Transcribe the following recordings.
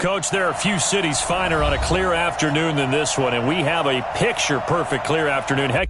Coach, there are few cities finer on a clear afternoon than this one, and we have a picture-perfect clear afternoon. Heck.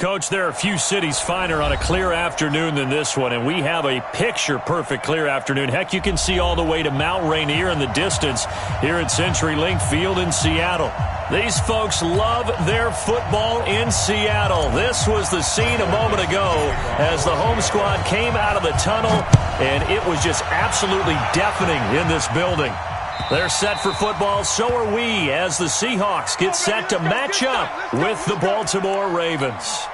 Coach, there are few cities finer on a clear afternoon than this one, and we have a picture-perfect clear afternoon. Heck, you can see all the way to Mount Rainier in the distance here at CenturyLink Field in Seattle. These folks love their football in Seattle. This was the scene a moment ago as the home squad came out of the tunnel, and it was just absolutely deafening in this building. They're set for football, so are we, as the Seahawks get set to match up with the Baltimore Ravens.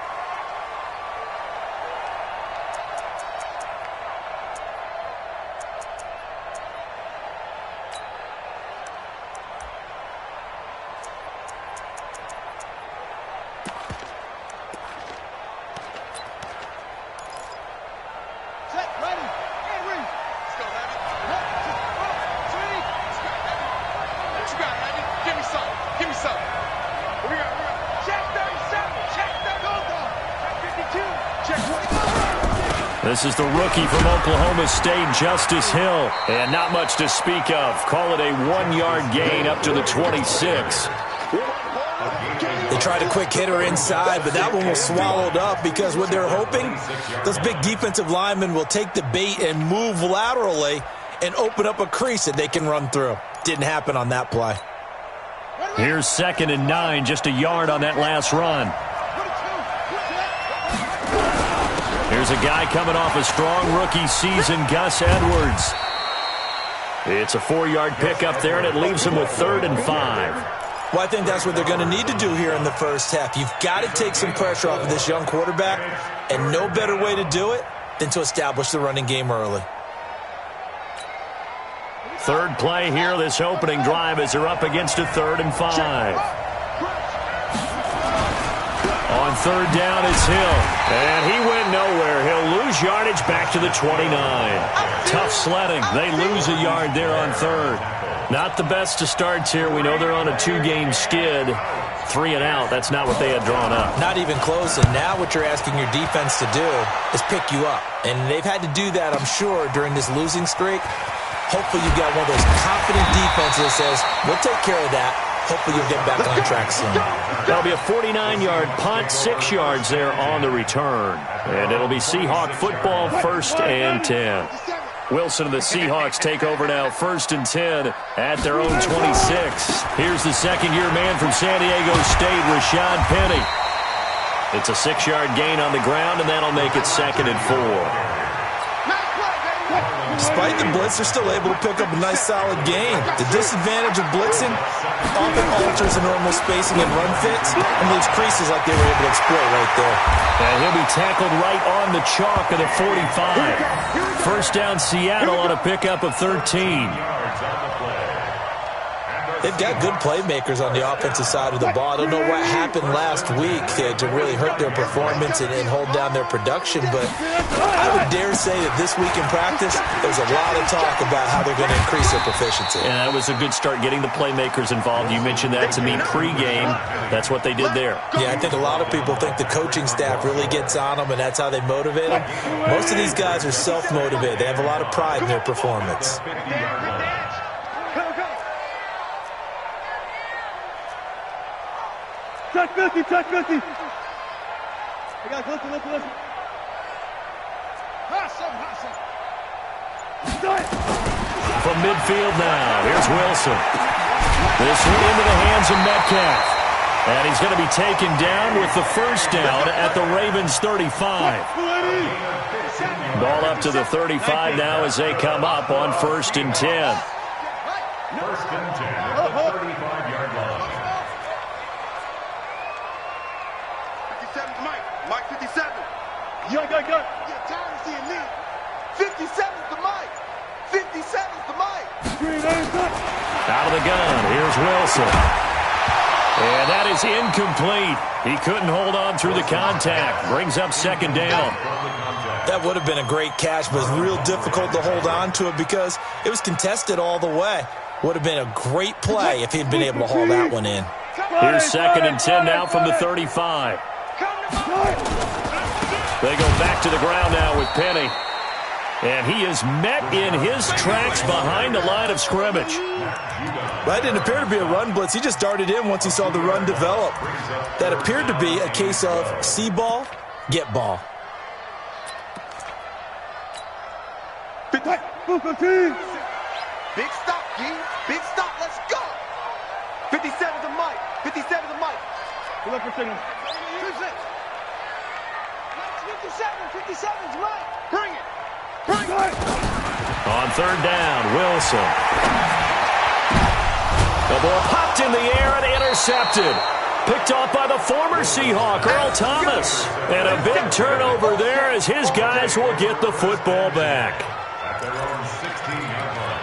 This is the rookie from Oklahoma State, Justice Hill, and not much to speak of. Call it a 1-yard gain up to the 26. They tried a quick hitter inside, but that one was swallowed up because what they're hoping, those big defensive linemen will take the bait and move laterally and open up a crease that they can run through. Didn't happen on that play. Here's 2nd and 9, just a yard on that last run. Here's a guy coming off a strong rookie season, Gus Edwards. It's a 4-yard pickup there, and it leaves him with 3rd and 5. Well, I think that's what they're going to need to do here in the first half. You've got to take some pressure off of this young quarterback, and no better way to do it than to establish the running game early. Third play here, this opening drive, as they're up against a 3rd and 5. On 3rd down, it's Hill. And he went nowhere. He'll lose gains yardage back to the 29. Tough sledding. They lose a yard there on third. Not the best to starts here. We know they're on a 2-game skid. 3 and out. That's not what they had drawn up. Not even close. And now what you're asking your defense to do is pick you up. And they've had to do that, I'm sure, during this losing streak. Hopefully you've got one of those confident defenses that says, we'll take care of that. Hopefully you'll get back on track soon. That'll be a 49-yard punt, 6 yards there on the return. And it'll be Seahawk football, 1st and 10. Wilson and the Seahawks take over now, 1st and 10 at their own 26. Here's the second-year man from San Diego State, Rashad Penny. It's a 6-yard gain on the ground, and that'll make it 2nd and 4. Despite the blitz, they're still able to pick up a nice, solid gain. The disadvantage of blitzing often alters the normal spacing and run fits and leaves creases like they were able to exploit right there. And he'll be tackled right on the chalk of the 45. First down, Seattle on a pickup of 13. They've got good playmakers on the offensive side of the ball. I don't know what happened last week to really hurt their performance and hold down their production, but I would dare say that this week in practice, there's a lot of talk about how they're going to increase their proficiency. And that was a good start, getting the playmakers involved. You mentioned that to me pregame. That's what they did there. Yeah, I think a lot of people think the coaching staff really gets on them, and that's how they motivate them. Most of these guys are self-motivated. They have a lot of pride in their performance. Touch 50, touch 50. Hey guys, listen. From midfield now, here's Wilson. This one into the hands of Metcalf. And he's going to be taken down with the first down at the Ravens 35. Ball up to the 35 now as they come up on 1st and 10. 1st and 10 at the 35-yard line. 57's Mike. Mike 57. Go. Yeah, tired of seeing me. 57's the Mike. 57's the Mike. Out of the gun, here's Wilson. And that is incomplete. He couldn't hold on through the contact. Brings up 2nd down. That would have been a great catch, but it's real difficult to hold on to it because it was contested all the way. Would have been a great play if he'd been able to haul that one in. Here's 2nd and 10 now from the 35. They go back to the ground now with Penny. And he is met in his tracks behind the line of scrimmage. That didn't appear to be a run blitz. He just darted in once he saw the run develop. That appeared to be a case of see ball, get ball. Big stop, G. Big stop. Let's go. 57's a Mike. 57's a Mike. Go up for signal. 57's Mike. Bring it. On 3rd down, Wilson. The ball popped in the air and intercepted. Picked off by the former Seahawk, Earl Thomas. And a big turnover there as his guys will get the football back. At their own 16-yard line.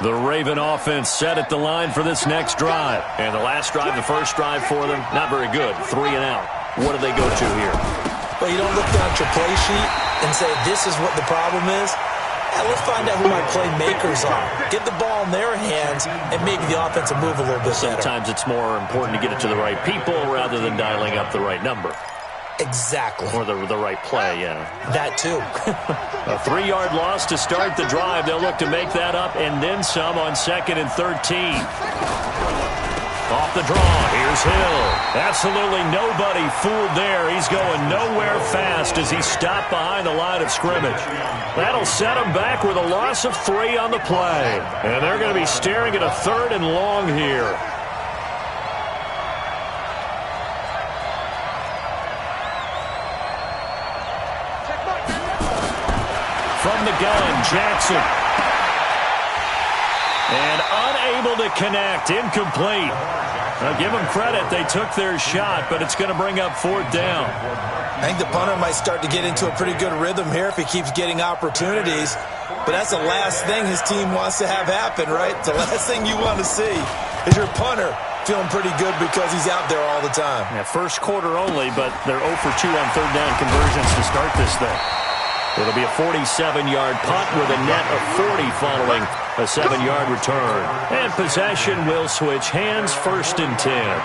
The Raven offense set at the line for this next drive. And the last drive, the first drive for them, not very good. 3 and out. What do they go to here? Well, you don't look down at your play sheet and say, this is what the problem is. Yeah, let's find out who my playmakers are. Get the ball in their hands, and maybe the offense will move a little bit better. Sometimes it's more important to get it to the right people rather than dialing up the right number. Exactly. Or the right play, yeah. That too. A 3-yard loss to start the drive. They'll look to make that up and then some on 2nd and 13. Off the draw, here's Hill. Absolutely nobody fooled there. He's going nowhere fast as he stopped behind the line of scrimmage. That'll set him back with a loss of 3 on the play. And they're going to be staring at a 3rd and long here. From the gun, Jackson. And unable to connect, incomplete. Now give them credit, they took their shot, but it's going to bring up 4th down. I think the punter might start to get into a pretty good rhythm here if he keeps getting opportunities. But that's the last thing his team wants to have happen, right? The last thing you want to see is your punter feeling pretty good because he's out there all the time. Yeah, first quarter only, but they're 0 for 2 on third down conversions to start this thing. It'll be a 47-yard punt with a net of 40 following a 7-yard return. And possession will switch hands, 1st and 10.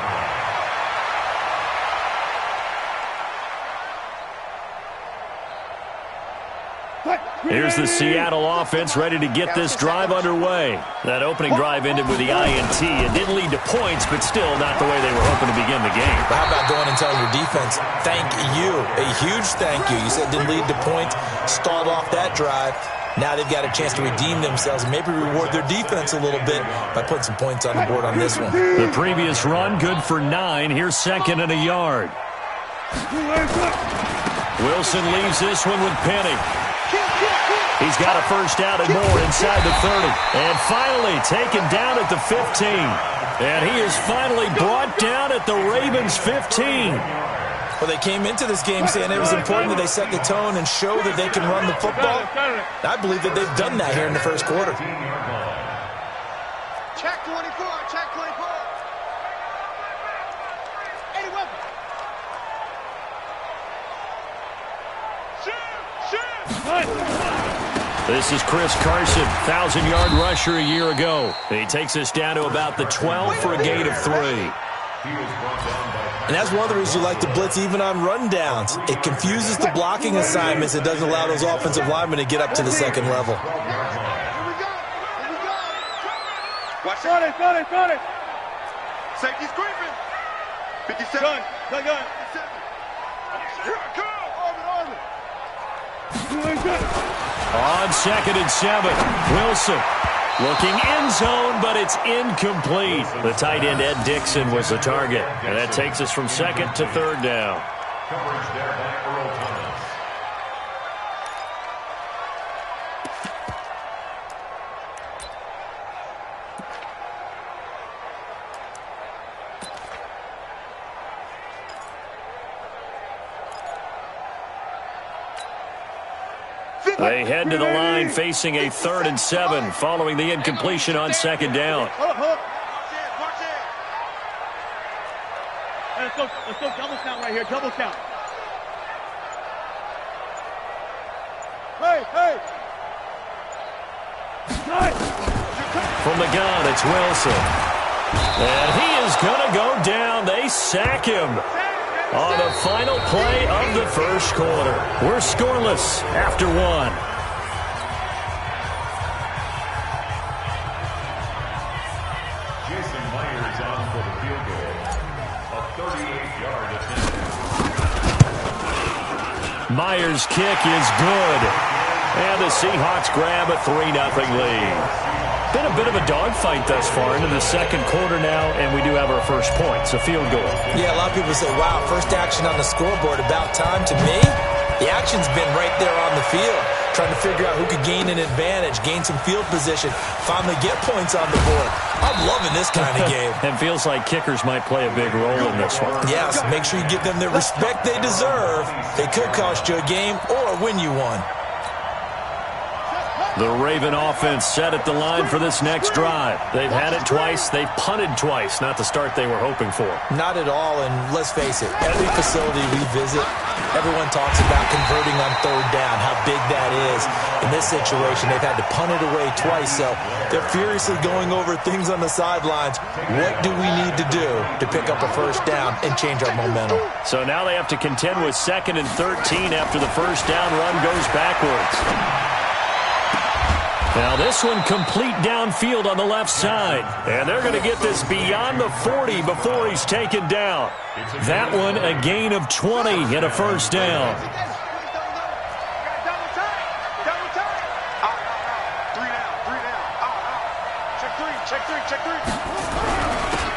Here's the Seattle offense ready to get this drive underway. That opening drive ended with the INT. It didn't lead to points, but still not the way they were hoping to begin the game. But how about going and telling your defense, thank you, a huge thank you. You said it didn't lead to points, stalled off that drive. Now they've got a chance to redeem themselves and maybe reward their defense a little bit by putting some points on the board on this one. The previous run, good for 9. Here's 2nd and a yard. Wilson leaves this one with Penny. He's got a first down and more inside the 30. And finally taken down at the 15. And he is finally brought down at the Ravens' 15. Well, they came into this game saying it was important that they set the tone and show that they can run the football. I believe that they've done that here in the first quarter. Check 24, check 24. Hey, weapon. Shoot! This is Chris Carson, 1,000-yard rusher a year ago. He takes us down to about the 12 for a gain of 3. And that's one of the reasons you like to blitz even on rundowns. It confuses the blocking assignments. It doesn't allow those offensive linemen to get up to the second level. Here we go. Here we go. Watch it. Got it. Safety's creeping. 57. Gun. 57. Here I come. Orbit. On 2nd and 7, Wilson looking end zone, but it's incomplete. The tight end, Ed Dixon, was the target. And that takes us from 2nd to 3rd down. Coverage there by Earl Thomas. They head to the line facing a 3rd and 7 following the incompletion on 2nd down. Watch it. Let's go double count right here. Double count. Hey. From the gun, it's Wilson. And he is going to go down. They sack him on the final play of the first quarter. We're scoreless after 1. Jason Myers on for the field goal. A 38-yard attempt. Myers' kick is good. And the Seahawks grab a 3-0 lead. Been a bit of a dogfight thus far into the second quarter now, and we do have our first points, a field goal. Yeah, a lot of people say, wow, first action on the scoreboard, about time. To me, the action's been right there on the field, trying to figure out who could gain an advantage, gain some field position, finally get points on the board. I'm loving this kind of game. It feels like kickers might play a big role in this one. Yes, make sure you give them the respect they deserve. They could cost you a game or win you one. The Raven offense set at the line for this next drive. They've had it twice. They've punted twice. Not the start they were hoping for. Not at all, and let's face it, every facility we visit, everyone talks about converting on 3rd down, how big that is. In this situation, they've had to punt it away twice, so they're furiously going over things on the sidelines. What do we need to do to pick up a first down and change our momentum? So now they have to contend with 2nd and 13 after the first down run goes backwards. Now this one complete downfield on the left side. And they're going to get this beyond the 40 before he's taken down. That one a gain of 20 and a first down.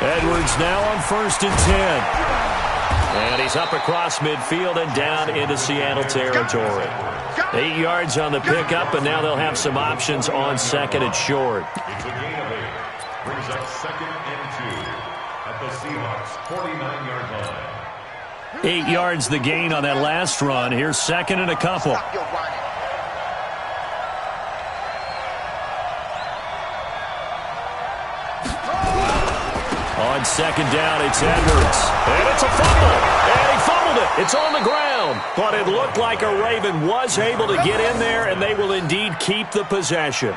Edwards now on 1st and 10. And he's up across midfield and down into Seattle territory. 8 yards on the pickup, and now they'll have some options on 2nd and short. It's a gain of 8. Brings up 2nd and 2 at the Seahawks' 49-yard line. 8 yards the gain on that last run. Here's 2nd and a couple. On second down, it's Edwards. And it's a fumble. And he fumbled it. It's on the ground. But it looked like a Raven was able to get in there, and they will indeed keep the possession.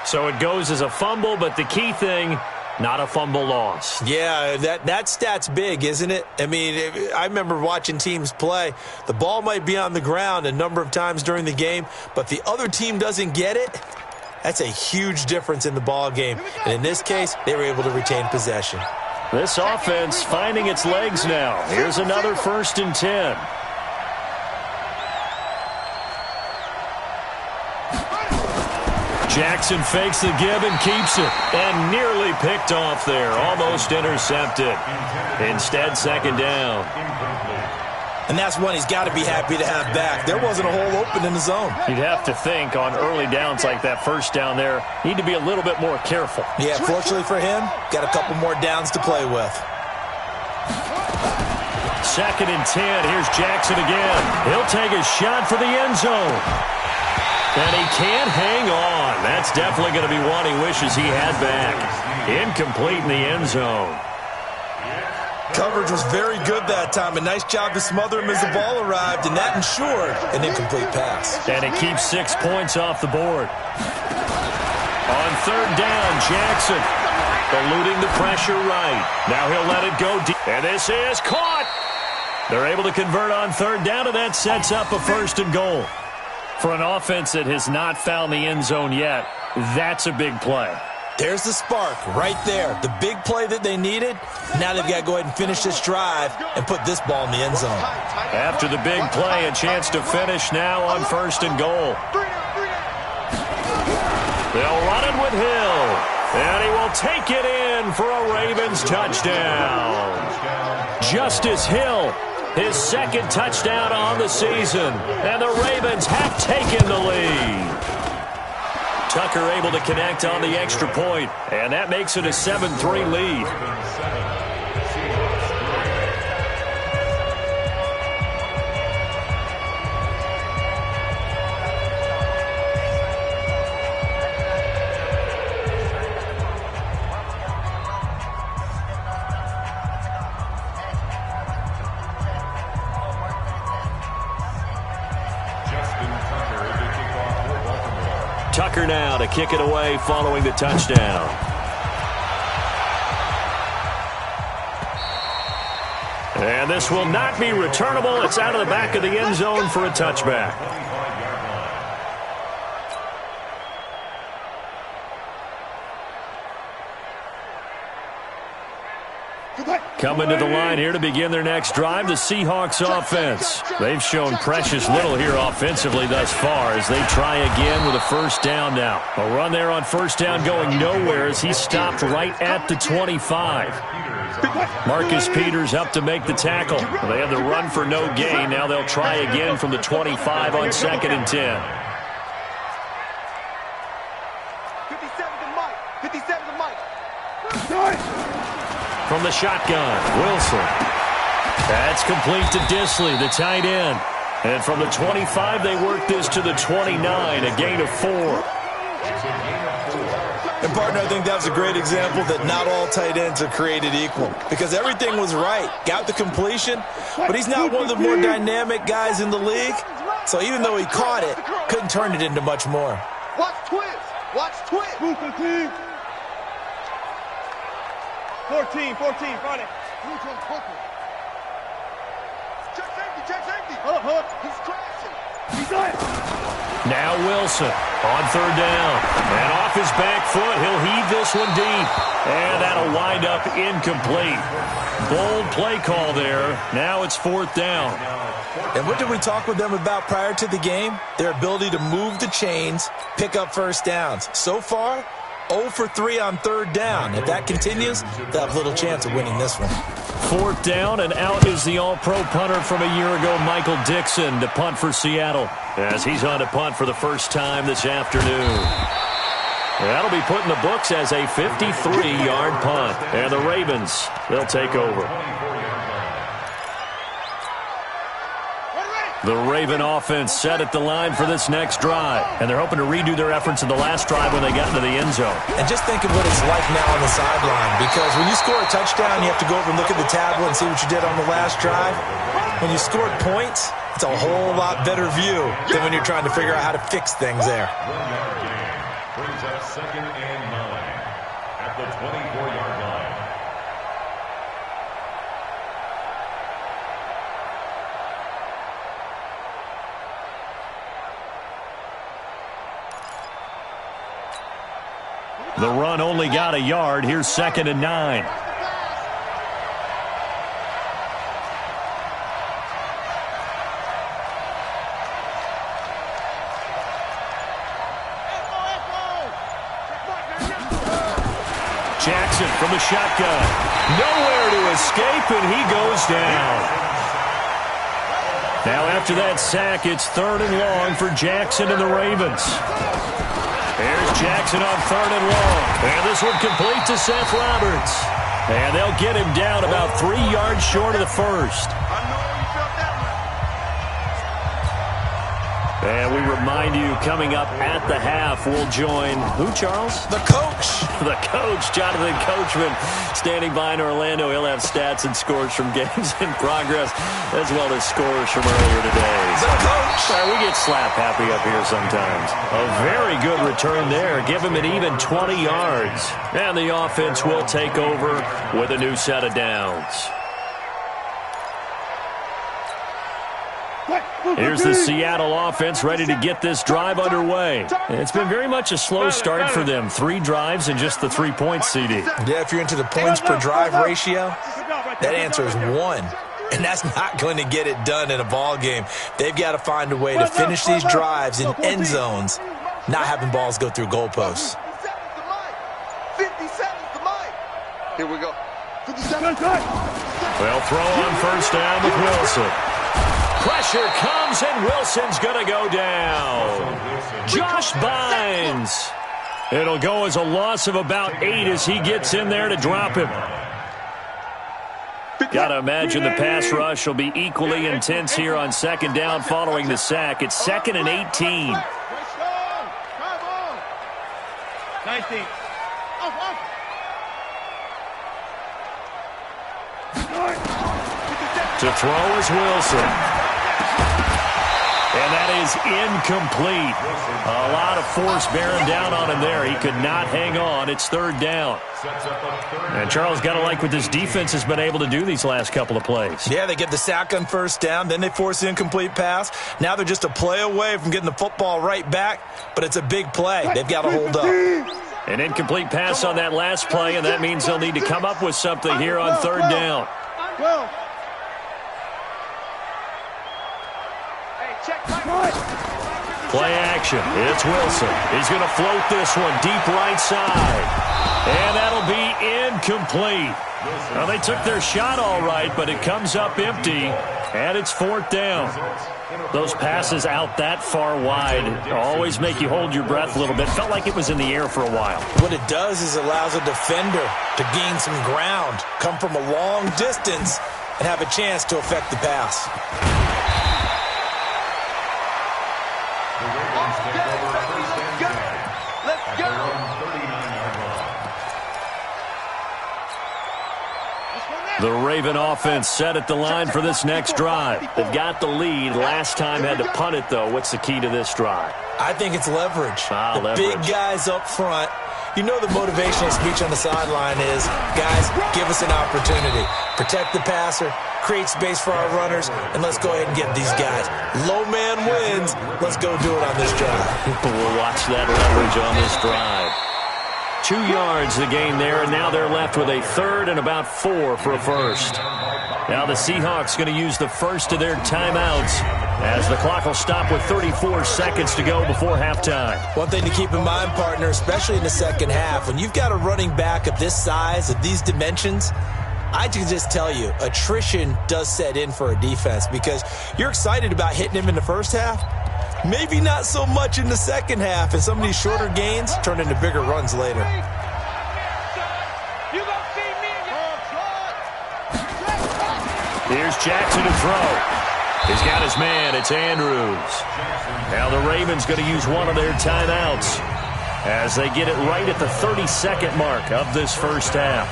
So it goes as a fumble, but the key thing, not a fumble loss. Yeah, that stat's big, isn't it? I mean, I remember watching teams play. The ball might be on the ground a number of times during the game, but the other team doesn't get it. That's a huge difference in the ball game. And in this case, they were able to retain possession. This offense finding its legs now. Here's another 1st and 10. Jackson fakes the give and keeps it. And nearly picked off there. Almost intercepted. Instead, second down. And that's one he's got to be happy to have back. There wasn't a hole open in the zone. You'd have to think on early downs like that first down there, need to be a little bit more careful. Yeah, fortunately for him, got a couple more downs to play with. 2nd and 10. Here's Jackson again. He'll take a shot for the end zone. And he can't hang on. That's definitely going to be one he wishes he had back. Incomplete in the end zone. Coverage was very good that time. A nice job to smother him as the ball arrived, and that ensured an incomplete pass. And it keeps 6 points off the board. On 3rd down, Jackson eluding the pressure right. Now he'll let it go deep. And this is caught. They're able to convert on 3rd down, and that sets up a 1st and goal. For an offense that has not found the end zone yet, that's a big play. There's the spark right there. The big play that they needed. Now they've got to go ahead and finish this drive and put this ball in the end zone. After the big play, a chance to finish now on 1st and goal. They'll run it with Hill. And he will take it in for a Ravens touchdown. Justice Hill, his 2nd touchdown on the season. And the Ravens have taken the lead. Tucker able to connect on the extra point, and that makes it a 7-3 lead. Tucker now to kick it away following the touchdown. And this will not be returnable. It's out of the back of the end zone for a touchback. Coming to the line here to begin their next drive, the Seahawks offense. They've shown precious little here offensively thus far as they try again with a 1st down now. A run there on 1st down going nowhere as he stopped right at the 25. Marcus Peters up to make the tackle. They had the run for no gain. Now they'll try again from the 25 on 2nd and 10. 57 to Mike. 57 to Mike. From the shotgun, Wilson. That's complete to Disley, the tight end. And from the 25, they work this to the 29, a gain of 4. And, partner, I think that's a great example that not all tight ends are created equal. Because everything was right. Got the completion, but he's not one of the more dynamic guys in the league. So even though he caught it, couldn't turn it into much more. Watch twins. Watch twins. 14, front it. Check safety. He's crashing. He's on it. Now Wilson on 3rd down. And off his back foot, he'll heave this one deep. And that'll wind up incomplete. Bold play call there. Now it's 4th down. And what did we talk with them about prior to the game? Their ability to move the chains, pick up 1st downs. So far, 0 for 3 on 3rd down. If that continues, they'll have little chance of winning this one. 4th down, and out is the all-pro punter from a year ago, Michael Dixon, to punt for Seattle, as he's on to punt for the first time this afternoon. That'll be put in the books as a 53-yard punt. And the Ravens, they'll take over. The Raven offense set at the line for this next drive. And they're hoping to redo their efforts in the last drive when they got into the end zone. And just think of what it's like now on the sideline. Because when you score a touchdown, you have to go over and look at the tablet and see what you did on the last drive. When you scored points, it's a whole lot better view than when you're trying to figure out how to fix things there. 1-yard gain brings up 2nd and 9 at the 24-yard line. The run only got a yard. Here's 2nd and 9. Jackson from the shotgun. Nowhere to escape, and he goes down. Now after that sack, it's 3rd and long for Jackson and the Ravens. Here's Jackson on 3rd and long. And this one complete to Seth Roberts. And they'll get him down about 3 yards short of the first. And we remind you, coming up at the half, we'll join who, Charles? The coach. The coach, Jonathan Coachman, standing by in Orlando. He'll have stats and scores from games in progress, as well as scores from earlier today. The coach. We get slap happy up here sometimes. A very good return there. Give him an even 20 yards. And the offense will take over with a new set of downs. Here's the Seattle offense ready to get this drive underway. It's been very much a slow start for them. 3 drives and just the 3 points, CD. Yeah, if you're into the points per drive ratio, that answer is 1. And that's not going to get it done in a ball game. They've got to find a way to finish these drives in end zones, not having balls go through goalposts. 57 the mic. Here we go. 57. They'll throw on 1st down with Wilson. Pressure comes, and Wilson's going to go down. Josh Bynes. It'll go as a loss of about 8 as he gets in there to drop him. Got to imagine the pass rush will be equally intense here on 2nd down following the sack. It's 2nd and 18. 19. To throw is Wilson. And that is incomplete. A lot of force bearing down on him there. He could not hang on. It's 3rd down. And Charles, got to like what this defense has been able to do these last couple of plays. Yeah, they get the sack on 1st down. Then they force the incomplete pass. Now they're just a play away from getting the football right back. But it's a big play. They've got to hold up. An incomplete pass on that last play, and that means they'll need to come up with something here on 3rd down. Play action. It's Wilson. He's going to float this one deep right side. And that'll be incomplete. Well, they took their shot all right, but it comes up empty, and it's 4th down. Those passes out that far wide always make you hold your breath a little bit. Felt like it was in the air for a while. What it does is allows a defender to gain some ground, come from a long distance, and have a chance to affect the pass. The Raven offense set at the line for this next drive. They've got the lead. Last time had to punt it, though. What's the key to this drive? I think it's leverage. Leverage. Big guys up front. You know the motivational speech on the sideline is, guys, give us an opportunity. Protect the passer, create space for our runners, and let's go ahead and get these guys. Low man wins. Let's go do it on this drive. We'll watch that leverage on this drive. 2 yards the gain there, and now they're left with a 3rd and about 4 for a first. Now the Seahawks going to use the first of their timeouts as the clock will stop with 34 seconds to go before halftime. One thing to keep in mind, partner, especially in the second half, when you've got a running back of this size, of these dimensions, I can just tell you, attrition does set in for a defense because you're excited about hitting him in the first half. Maybe not so much in the second half, and some of these shorter gains turn into bigger runs later. Here's Jackson to throw. He's got his man. It's Andrews. Now the Ravens going to use one of their timeouts as they get it right at the 30-second mark of this first half.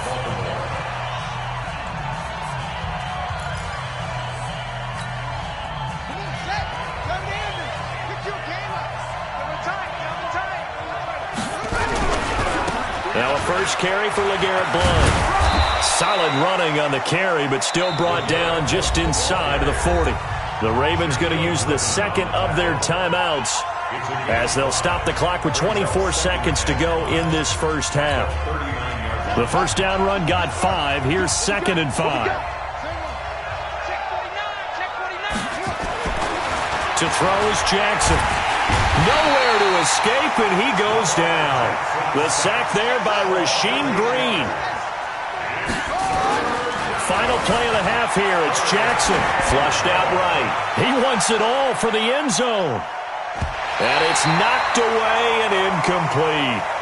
Now a first carry for LeGarrette Blount. Solid running on the carry, but still brought down just inside of the 40. The Ravens going to use the second of their timeouts as they'll stop the clock with 24 seconds to go in this first half. The first down run got 5. Here's 2nd and 5. To throw is Jackson. Nowhere to escape, and he goes down. The sack there by Rasheem Green. Final play of the half here. It's Jackson. Flushed out right. He wants it all for the end zone. And it's knocked away and incomplete.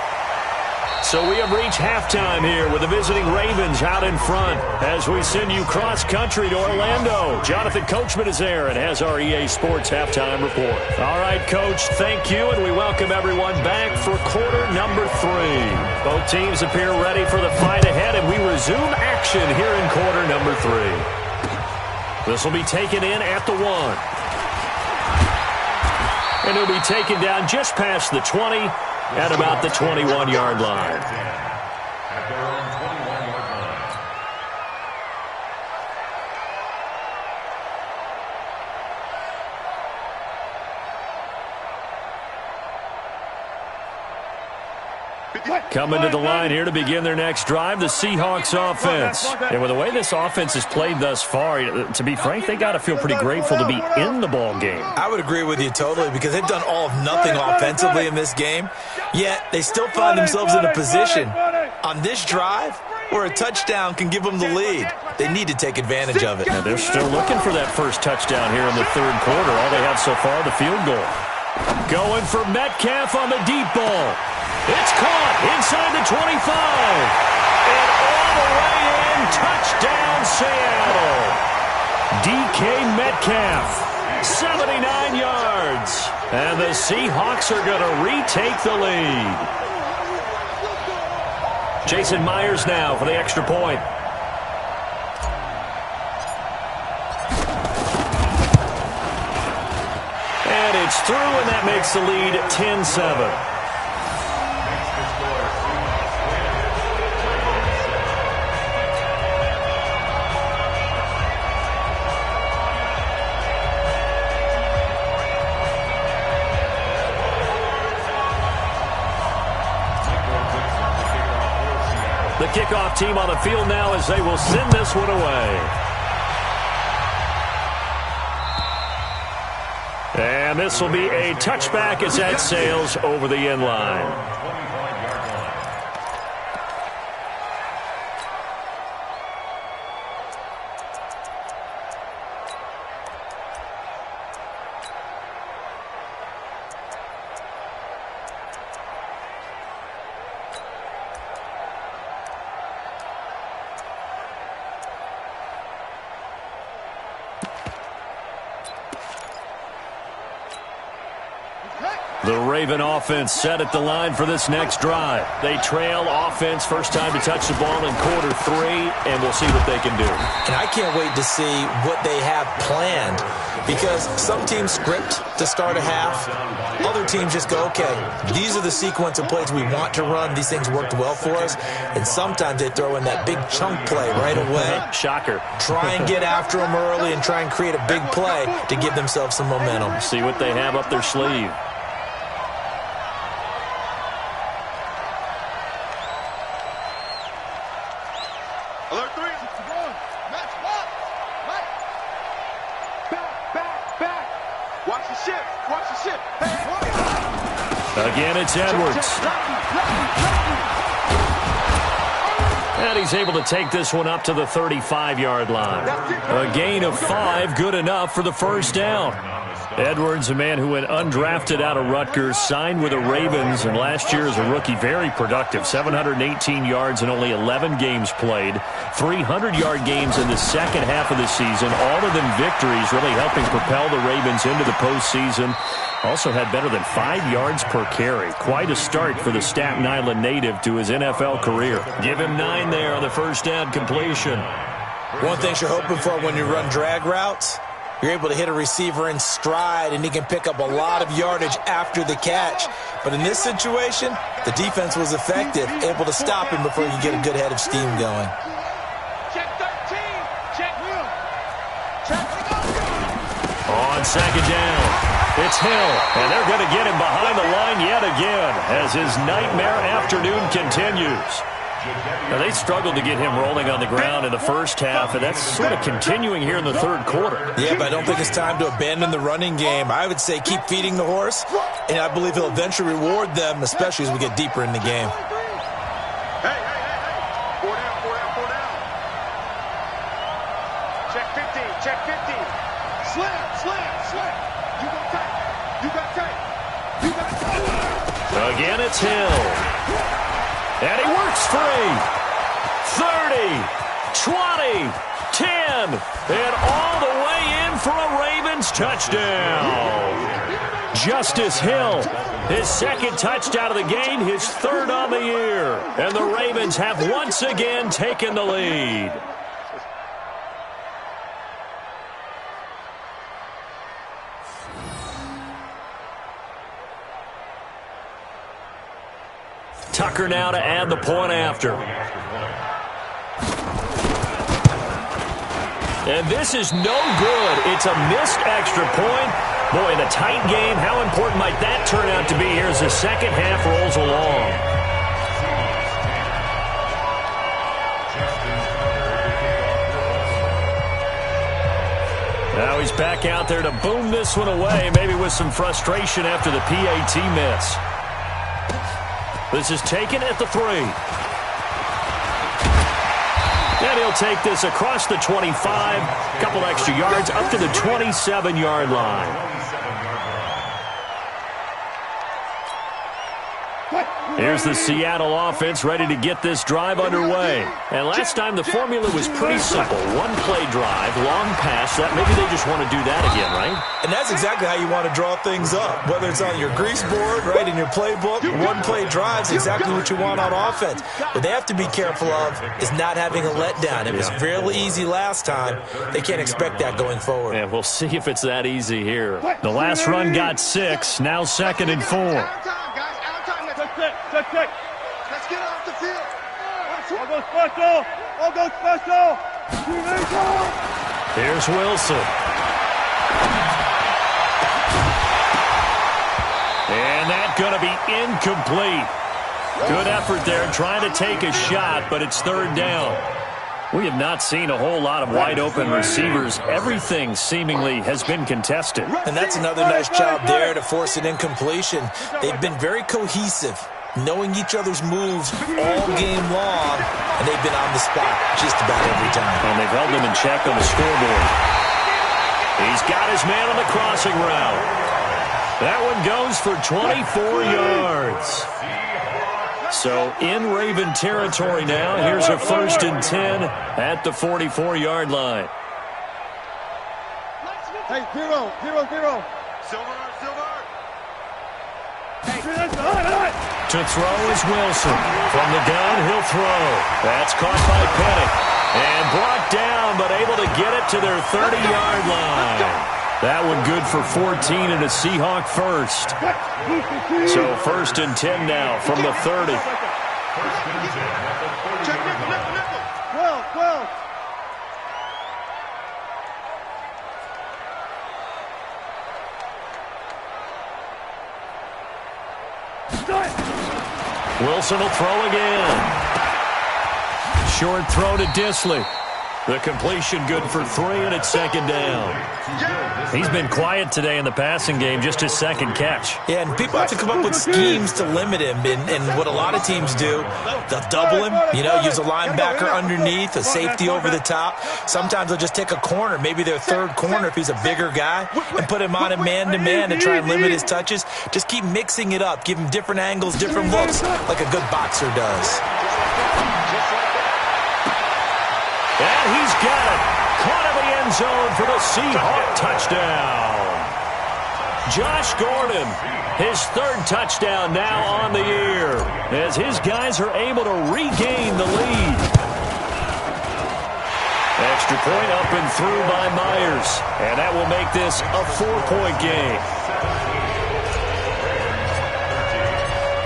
So we have reached halftime here with the visiting Ravens out in front as we send you cross-country to Orlando. Jonathan Coachman is there and has our EA Sports halftime report. All right, Coach, thank you, and we welcome everyone back for quarter number 3. Both teams appear ready for the fight ahead, and we resume action here in quarter number 3. This will be taken in at the 1. And it'll be taken down just past the 20 at about the 21-yard line. At their own 21-yard line. Coming to the line here to begin their next drive, the Seahawks offense. And with the way this offense has played thus far, to be frank, they got to feel pretty grateful to be in the ball game. I would agree with you totally because they've done all of nothing offensively in this game, yet they still find themselves in a position on this drive where a touchdown can give them the lead. They need to take advantage of it. Now they're still looking for that first touchdown here in the third quarter. All they have so far, the field goal. Going for Metcalf on the deep ball. It's caught inside the 25. And all the way in, touchdown Seattle. DK Metcalf, 79 yards. And the Seahawks are going to retake the lead. Jason Myers now for the extra point. And it's through, and that makes the lead 10-7. The kickoff team on the field now as they will send this one away. And this will be a touchback as that sails over the end line. The Raven offense set at the line for this next drive. They trail offense, first time to touch the ball in quarter 3, and we'll see what they can do. And I can't wait to see what they have planned because some teams script to start a half. Other teams just go, okay, these are the sequence of plays we want to run. These things worked well for us. And sometimes they throw in that big chunk play right away. Shocker. Try and get after them early and try and create a big play to give themselves some momentum. See what they have up their sleeve. Again, it's Edwards. And he's able to take this one up to the 35-yard line. A gain of 5, good enough for the first down. Edwards, a man who went undrafted out of Rutgers, signed with the Ravens, and last year as a rookie, very productive. 718 yards in only 11 games played. 300-yard games in the second half of the season. All of them victories, really helping propel the Ravens into the postseason. Also had better than 5 yards per carry. Quite a start for the Staten Island native to his NFL career. Give him 9 there on the first down completion. One thing you're hoping for when you run drag routes, you're able to hit a receiver in stride, and he can pick up a lot of yardage after the catch. But in this situation, the defense was effective, able to stop him before you get a good head of steam going. Check 13. Check Will. Check. On second down, it's Hill, and they're going to get him behind the line yet again as his nightmare afternoon continues. Now, they struggled to get him rolling on the ground in the first half, and that's sort of continuing here in the third quarter. Yeah, but I don't think it's time to abandon the running game. I would say keep feeding the horse, and I believe he'll eventually reward them, especially as we get deeper in the game. Hey. 4 down. Check 15. Check 15. Slam. You got tight. Again, it's Hill. And he works free. 30, 20, 10, and all the way in for a Ravens touchdown. Justice Hill, his second touchdown of the game, his third on the year. And the Ravens have once again taken the lead. Tucker now to add the point after. And this is no good. It's a missed extra point. Boy, in a tight game, how important might that turn out to be here as the second half rolls along? Now he's back out there to boom this one away, maybe with some frustration after the PAT miss. This is taken at the 3. And he'll take this across the 25. A couple extra yards up to the 27-yard line. Here's the Seattle offense ready to get this drive underway. And last time the formula was pretty simple. One-play drive, long pass. That maybe they just want to do that again, right? And that's exactly how you want to draw things up. Whether it's on your grease board, right, in your playbook, one-play drives exactly what you want on offense. What they have to be careful of is not having a letdown. It was fairly easy last time. They can't expect that going forward. Yeah, we'll see if it's that easy here. The last run got 6. Now 2nd and 4. Check. Let's get off the field. All go special. Here's Wilson. And that's going to be incomplete. Good effort there trying to take a shot, but it's 3rd down. We have not seen a whole lot of wide-open receivers. Everything seemingly has been contested. And that's another nice job there to force an incompletion. They've been very cohesive, knowing each other's moves all game long, and they've been on the spot just about every time. And they've held them in check on the scoreboard. He's got his man on the crossing route. That one goes for 24 yards. So in Raven territory now. Here's a 1st and 10 at the 44-yard line. Hey, zero. Silver. To throw is Wilson. From the gun, he'll throw. That's caught by Penny. And brought down, but able to get it to their 30-yard line. That one good for 14 and a Seahawk first. So 1st and 10 now from the 30. Check nickel. 12. Wilson will throw again. Short throw to Disley. The completion good for 3, and it's second down. He's been quiet today in the passing game, just his second catch. Yeah, and people have to come up with schemes to limit him. And what a lot of teams do, they'll double him, use a linebacker underneath, a safety over the top. Sometimes they'll just take a corner, maybe their third corner if he's a bigger guy, and put him on a man-to-man and try and limit his touches. Just keep mixing it up, give him different angles, different looks, like a good boxer does. And he's got it. Caught in the end zone for the Seahawk touchdown. Josh Gordon, his third touchdown now on the year, as his guys are able to regain the lead. Extra point up and through by Myers, and that will make this a 4-point game.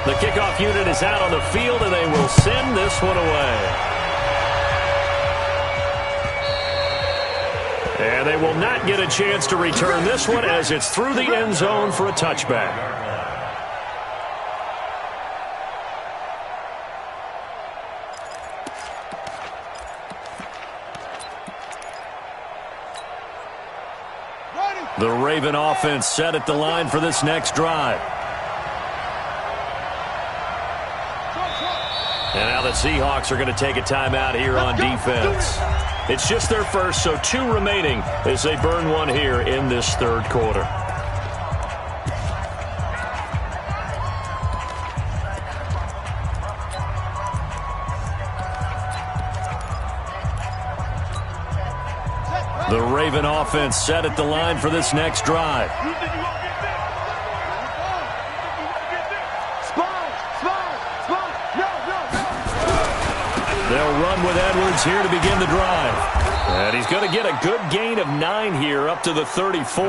The kickoff unit is out on the field, and they will send this one away. And they will not get a chance to return this one as it's through the end zone for a touchback. The Raven offense set at the line for this next drive. And now the Seahawks are going to take a timeout here on defense. It's just their first, so 2 remaining as they burn one here in this third quarter. The Raven offense set at the line for this next drive. They'll run with Edwards here to begin the drive. And he's going to get a good gain of 9 here up to the 34.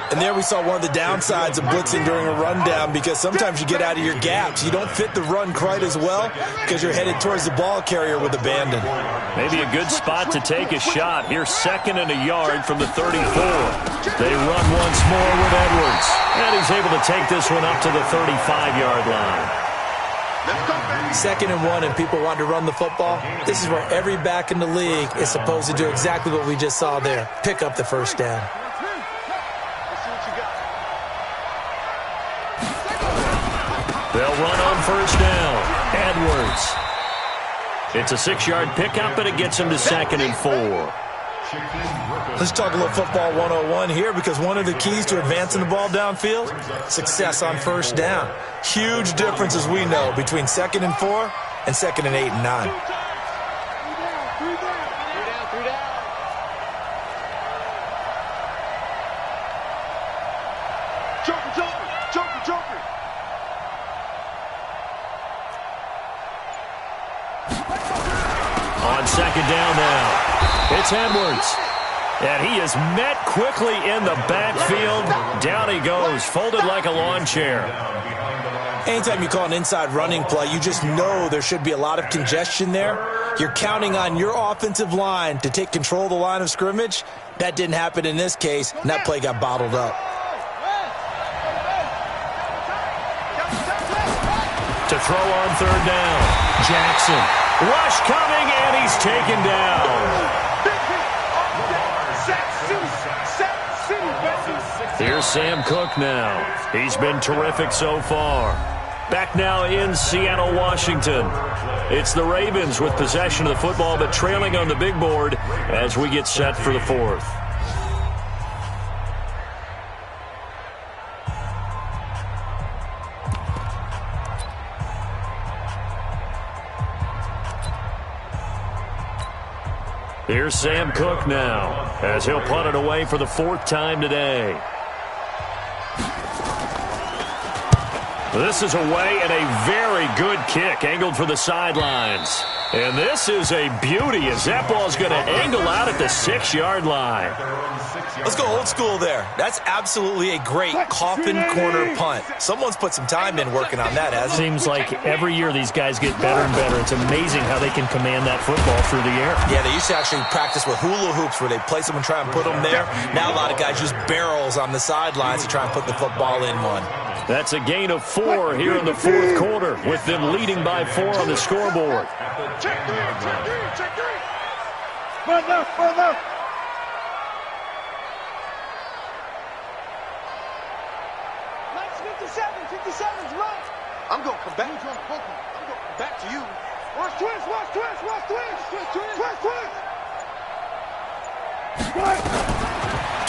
And there we saw one of the downsides of blitzing during a rundown, because sometimes you get out of your gaps. You don't fit the run quite as well because you're headed towards the ball carrier with abandon. Maybe a good spot to take a shot. Here's 2nd and a yard from the 34. They run once more with Edwards. And he's able to take this one up to the 35-yard line. 2nd and 1, and people want to run the football. This is where every back in the league is supposed to do exactly what we just saw there. Pick up the first down. They'll run on first down. Edwards. It's a 6-yard pickup, and it gets him to 2nd and 4. Let's talk a little football 101 here, because one of the keys to advancing the ball downfield, success on first down. Huge difference, as we know, between 2nd and 4 and 2nd and 8 and 9. On 2nd down now. It's Edwards. And he is met quickly in the backfield. Down he goes, folded like a lawn chair. Anytime you call an inside running play, you just know there should be a lot of congestion there. You're counting on your offensive line to take control of the line of scrimmage. That didn't happen in this case, and that play got bottled up. To throw on 3rd down. Jackson. Rush coming, and he's taken down. Here's Sam Cook now. He's been terrific so far. Back now in Seattle, Washington. It's the Ravens with possession of the football, but trailing on the big board as we get set for the 4th. Here's Sam Cook now, as he'll punt it away for the 4th time today. This is away, and a very good kick, angled for the sidelines. And this is a beauty, as that ball's going to angle out at the 6-yard line. Let's go old school there. That's absolutely a great coffin corner punt. Someone's put some time in working on that, hasn't it? Seems like every year these guys get better and better. It's amazing how they can command that football through the air. Yeah, they used to actually practice with hula hoops where they place them and try and put them there. Now a lot of guys use barrels on the sidelines to try and put the football in one. That's a gain of 4 here in the 4th quarter, with them leading by 4 on the scoreboard. Run left, run left. Nice 57, 57's right. I'm going to come back. I'm going to come back to you. Watch twist, watch twist, watch twist. Twist, twist.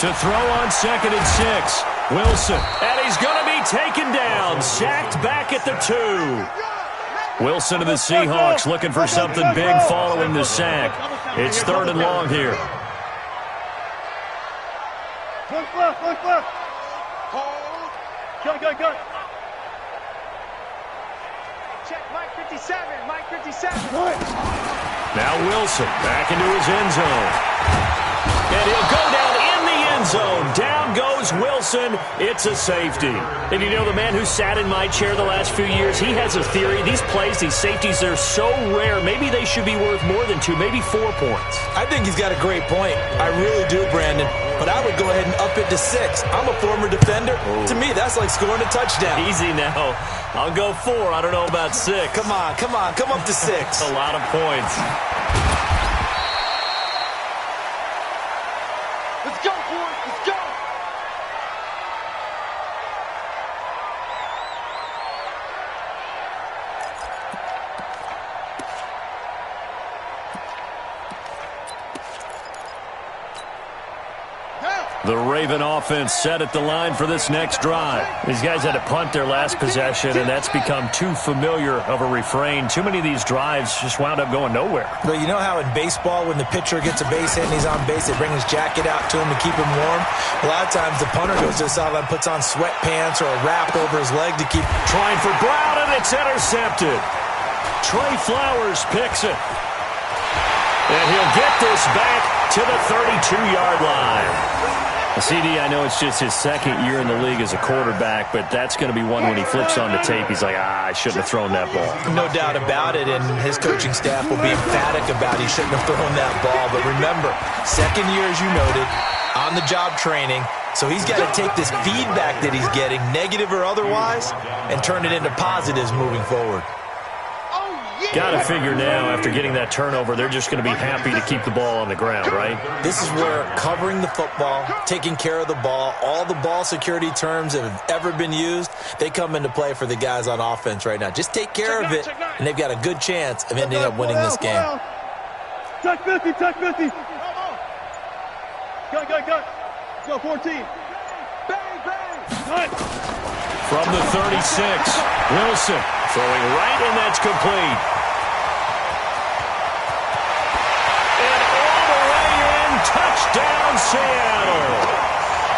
To throw on 2nd and 6. Wilson, and he's going to be taken down. Sacked back at the 2. Wilson to the Seahawks looking for something big following the sack. It's 3rd and long here. Look left. Hold. Go. Check Mike 57, Mike 57. Now Wilson back into his end zone. And he'll go down in the end zone. Down goes Wilson. It's a safety. And you know, the man who sat in my chair the last few years, he has a theory. These plays, these safeties, they're so rare. Maybe they should be worth more than 2, maybe 4 points. I think he's got a great point. I really do, Brandon. But I would go ahead and up it to 6. I'm a former defender. Ooh. To me, that's like scoring a touchdown. Easy now. I'll go 4. I don't know about 6. Come on. Come up to 6. A lot of points. Let's go, boys. Let's go. The Raven offense set at the line for this next drive. These guys had to punt their last possession, and that's become too familiar of a refrain. Too many of these drives just wound up going nowhere. But you know how in baseball, when the pitcher gets a base hit and he's on base, they bring his jacket out to him to keep him warm? A lot of times the punter goes to the sideline, puts on sweatpants or a wrap over his leg to keep... Trying for Brown, and it's intercepted. Trey Flowers picks it. And he'll get this back to the 32-yard line. CD, I know it's just his 2nd year in the league as a quarterback, but that's going to be one when he flips on the tape, he's like, I shouldn't have thrown that ball. No doubt about it, and his coaching staff will be emphatic about he shouldn't have thrown that ball. But remember, 2nd year, as you noted, on-the-job training, so he's got to take this feedback that he's getting, negative or otherwise, and turn it into positives moving forward. Got to figure now, after getting that turnover, they're just going to be happy to keep the ball on the ground, right? This is where covering the football, taking care of the ball, all the ball security terms that have ever been used, they come into play for the guys on offense right now. Just take care of it, and they've got a good chance of ending up winning this game. Tuck 50, tuck 50. Go. Go 14. Bang, bang. From the 36, Wilson throwing right, and that's complete. Touchdown, Seattle.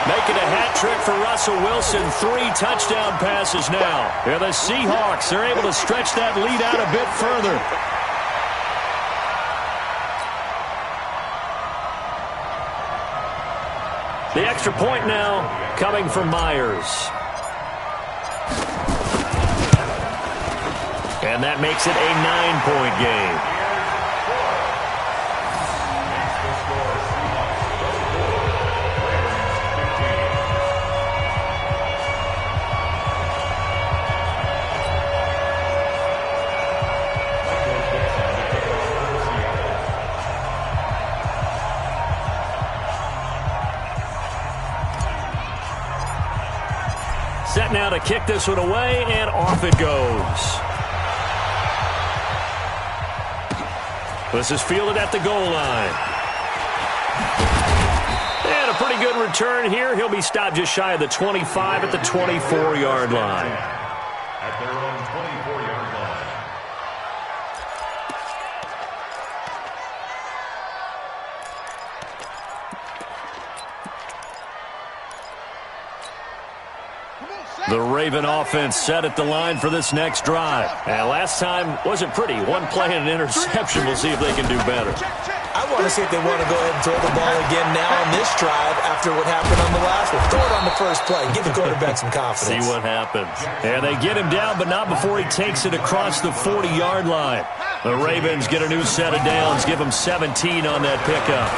Making a hat trick for Russell Wilson. 3 touchdown passes now. Yeah, the Seahawks are able to stretch that lead out a bit further. The extra point now coming from Myers. And that makes it a 9-point game. Set now to kick this one away, and off it goes. This is fielded at the goal line. And a pretty good return here. He'll be stopped just shy of the 25 at the 24-yard line. At their own 24-yard line. The Raven offense set at the line for this next drive. And last time wasn't pretty. One play and an interception. We'll see if they can do better. I want to see if they want to go ahead and throw the ball again now on this drive after what happened on the last one. Throw it on the first play. Give the quarterback some confidence. See what happens. And they get him down, but not before he takes it across the 40-yard line. The Ravens get a new set of downs. Give him 17 on that pickup.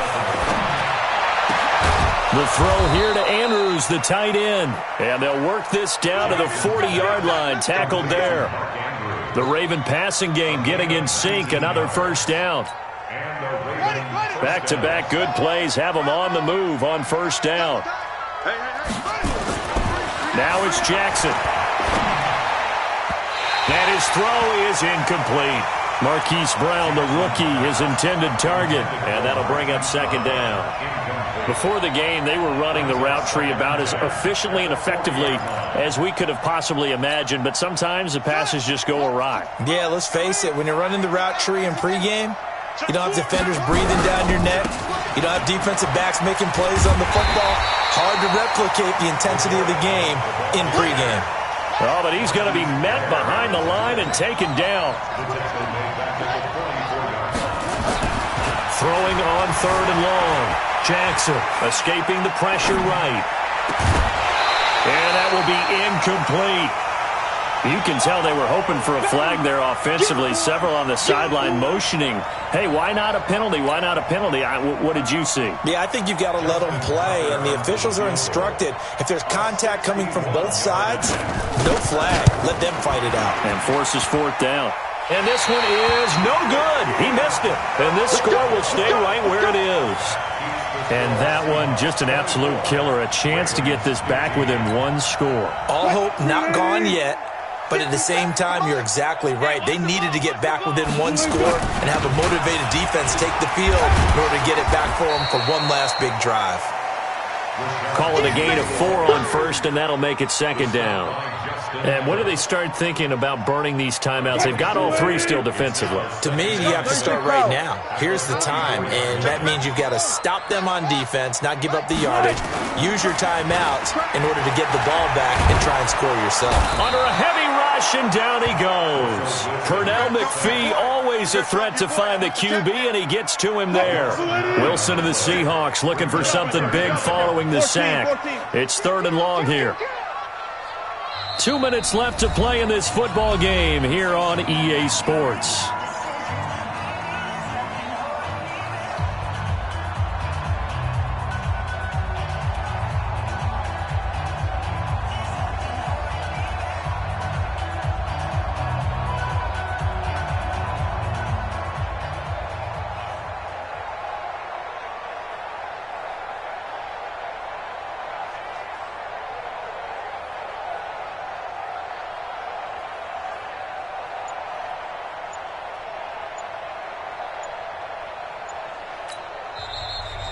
The throw here to Andrews, the tight end. And they'll work this down to the 40-yard line. Tackled there. The Raven passing game getting in sync. Another first down. And the Ravens Back-to-back good plays have them on the move on first down. Now it's Jackson. And his throw is incomplete. Marquise Brown, the rookie, his intended target. And that'll bring up second down. Before the game, they were running the route tree about as efficiently and effectively as we could have possibly imagined. But sometimes the passes just go awry. Yeah, let's face it. When you're running the route tree in pregame, you don't have defenders breathing down your neck. You don't have defensive backs making plays on the football. Hard to replicate the intensity of the game in pregame. Oh, but he's going to be met behind the line and taken down. Throwing on third and long. Jackson escaping the pressure right. And that will be incomplete. You can tell they were hoping for a flag there offensively. Several on the sideline motioning, hey, why not a penalty? Why not a penalty? What did you see? Yeah, I think you've got to let them play, and the officials are instructed, if there's contact coming from both sides, no flag. Let them fight it out. And forces fourth down. And this one is no good. He missed it. And this score will stay right where it is. And that one, just an absolute killer. A chance to get this back within one score. All hope not gone yet. But at the same time, you're exactly right. They needed to get back within one score and have a motivated defense take the field in order to get it back for them for one last big drive. Call it a gain of 4 on first, and that'll make it second down. And when do they start thinking about burning these timeouts? They've got all 3 still defensively. To me, you have to start right now. Here's the time, and that means you've got to stop them on defense, not give up the yardage, use your timeouts in order to get the ball back and try and score yourself. Under a heavy rush, and down he goes. Pernell McPhee, always a threat to find the QB, and he gets to him there. Wilson and the Seahawks looking for something big following the sack. It's third and long here. 2 minutes left to play in this football game here on EA Sports.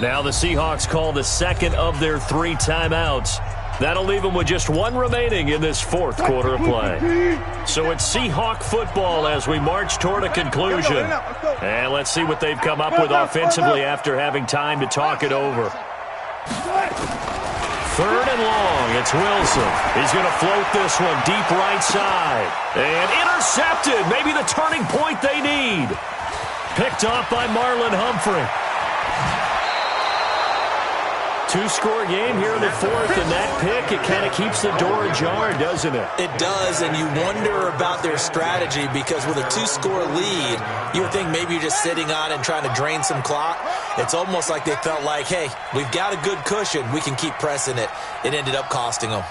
Now the Seahawks call the second of their 3 timeouts. That'll leave them with just 1 remaining in this fourth quarter of play. So it's Seahawk football as we march toward a conclusion. And let's see what they've come up with offensively after having time to talk it over. Third and long, it's Wilson. He's going to float this one deep right side. And intercepted, maybe the turning point they need. Picked off by Marlon Humphrey. 2-score game here in the fourth, and that pick, it kind of keeps the door ajar, doesn't it? It does, and you wonder about their strategy because with a 2-score lead, you would think maybe you're just sitting on it and trying to drain some clock. It's almost like they felt like, hey, we've got a good cushion. We can keep pressing it. It ended up costing them.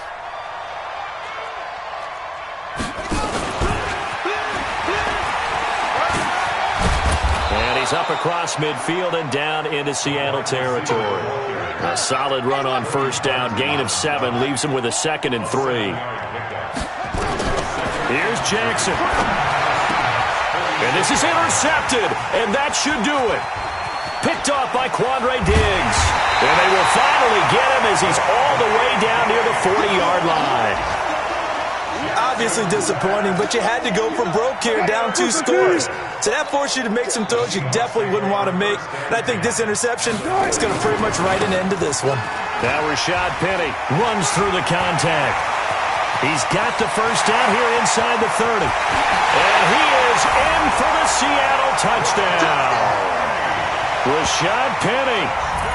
And he's up across midfield and down into Seattle territory. A solid run on first down. Gain of 7 leaves him with a 2nd and 3. Here's Jackson. And this is intercepted. And that should do it. Picked off by Quandre Diggs. And they will finally get him as he's all the way down near the 40-yard line. Obviously disappointing, but you had to go for broke here, down 2 scores. So that forced you to make some throws you definitely wouldn't want to make. And I think this interception is going to pretty much write an end to this one. Now Rashad Penny runs through the contact. He's got the first down here inside the 30. And he is in for the Seattle touchdown. Rashad Penny,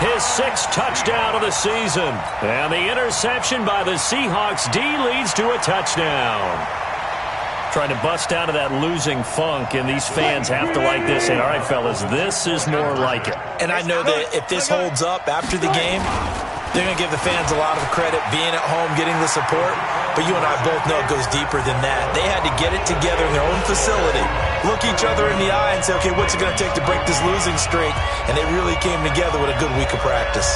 his 6th touchdown of the season. And the interception by the Seahawks D leads to a touchdown. Trying to bust out of that losing funk, and these fans have to like this. And all right, fellas, this is more like it. And I know that if this holds up after the game, They're going to give the fans a lot of credit, being at home, getting the support. But you and I both know it goes deeper than that. They had to get it together in their own facility, look each other in the eye and say, okay, what's it going to take to break this losing streak? And they really came together with a good week of practice.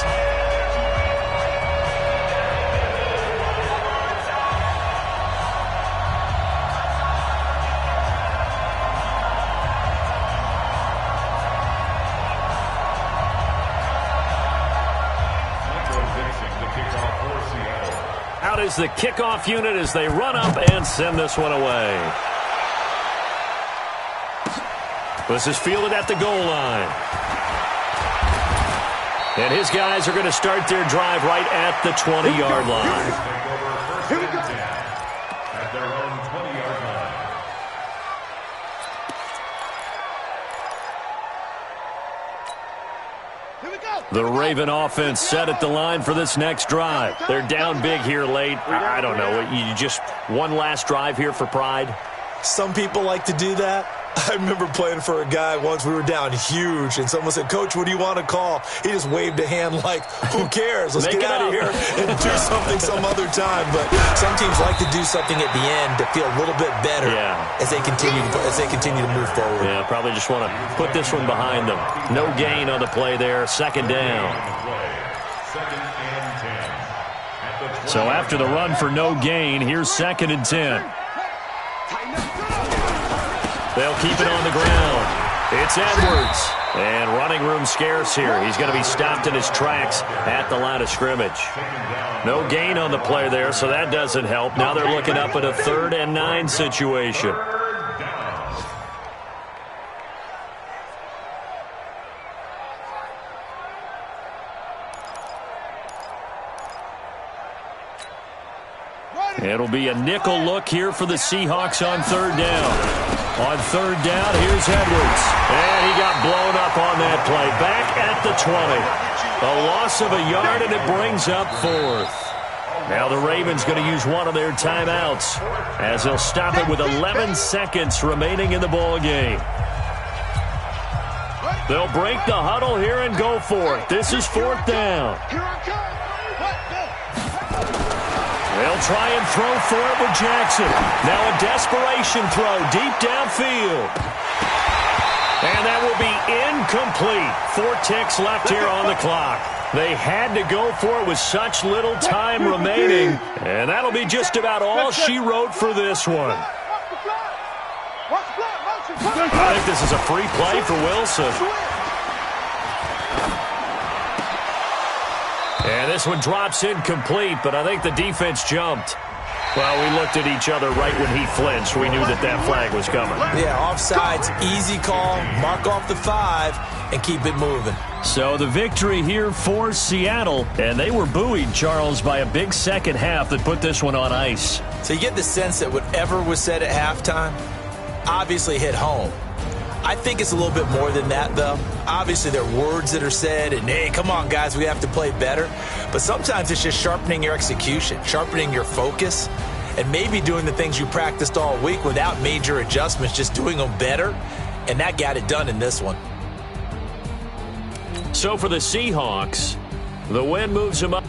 Out is the kickoff unit as they run up and send this one away. This is fielded at the goal line. And his guys are going to start their drive right at the 20-yard line. Here we go. At their own 20-yard line. Here we go. The Raven offense set at the line for this next drive. They're down big here late. I don't know. You just one last drive here for pride? Some people like to do that. I remember playing for a guy once. We were down huge, and someone said, Coach, what do you want to call? He just waved a hand like, who cares? Let's get out of here and do something some other time. But some teams like to do something at the end to feel a little bit better as they continue to move forward. Yeah, probably just want to put this one behind them. No gain on the play there. Second down. So after the run for no gain, here's 2nd and 10. They'll keep it on the ground. It's Edwards. And running room scarce here. He's going to be stopped in his tracks at the line of scrimmage. No gain on the play there, so that doesn't help. Now they're looking up at a 3rd and 9 situation. It'll be a nickel look here for the Seahawks on 3rd down. On 3rd down, here's Edwards. And he got blown up on that play. Back at the 20. A loss of a yard, and it brings up 4th. Now the Ravens going to use one of their timeouts as they'll stop it with 11 seconds remaining in the ball game. They'll break the huddle here and go for it. This is 4th down. They'll try and throw for it with Jackson. Now a desperation throw deep downfield. And that will be incomplete. 4 ticks left here on the clock. They had to go for it with such little time remaining. And that'll be just about all she wrote for this one. I think this is a free play for Wilson. And this one drops incomplete, but I think the defense jumped. Well, we looked at each other right when he flinched. We knew that that flag was coming. Yeah, offsides, easy call, mark off the 5, and keep it moving. So the victory here for Seattle, and they were buoyed, Charles, by a big second half that put this one on ice. So you get the sense that whatever was said at halftime obviously hit home. I think it's a little bit more than that, though. Obviously, there are words that are said, and, hey, come on, guys, we have to play better. But sometimes it's just sharpening your execution, sharpening your focus, and maybe doing the things you practiced all week without major adjustments, just doing them better. And that got it done in this one. So for the Seahawks, the win moves them up.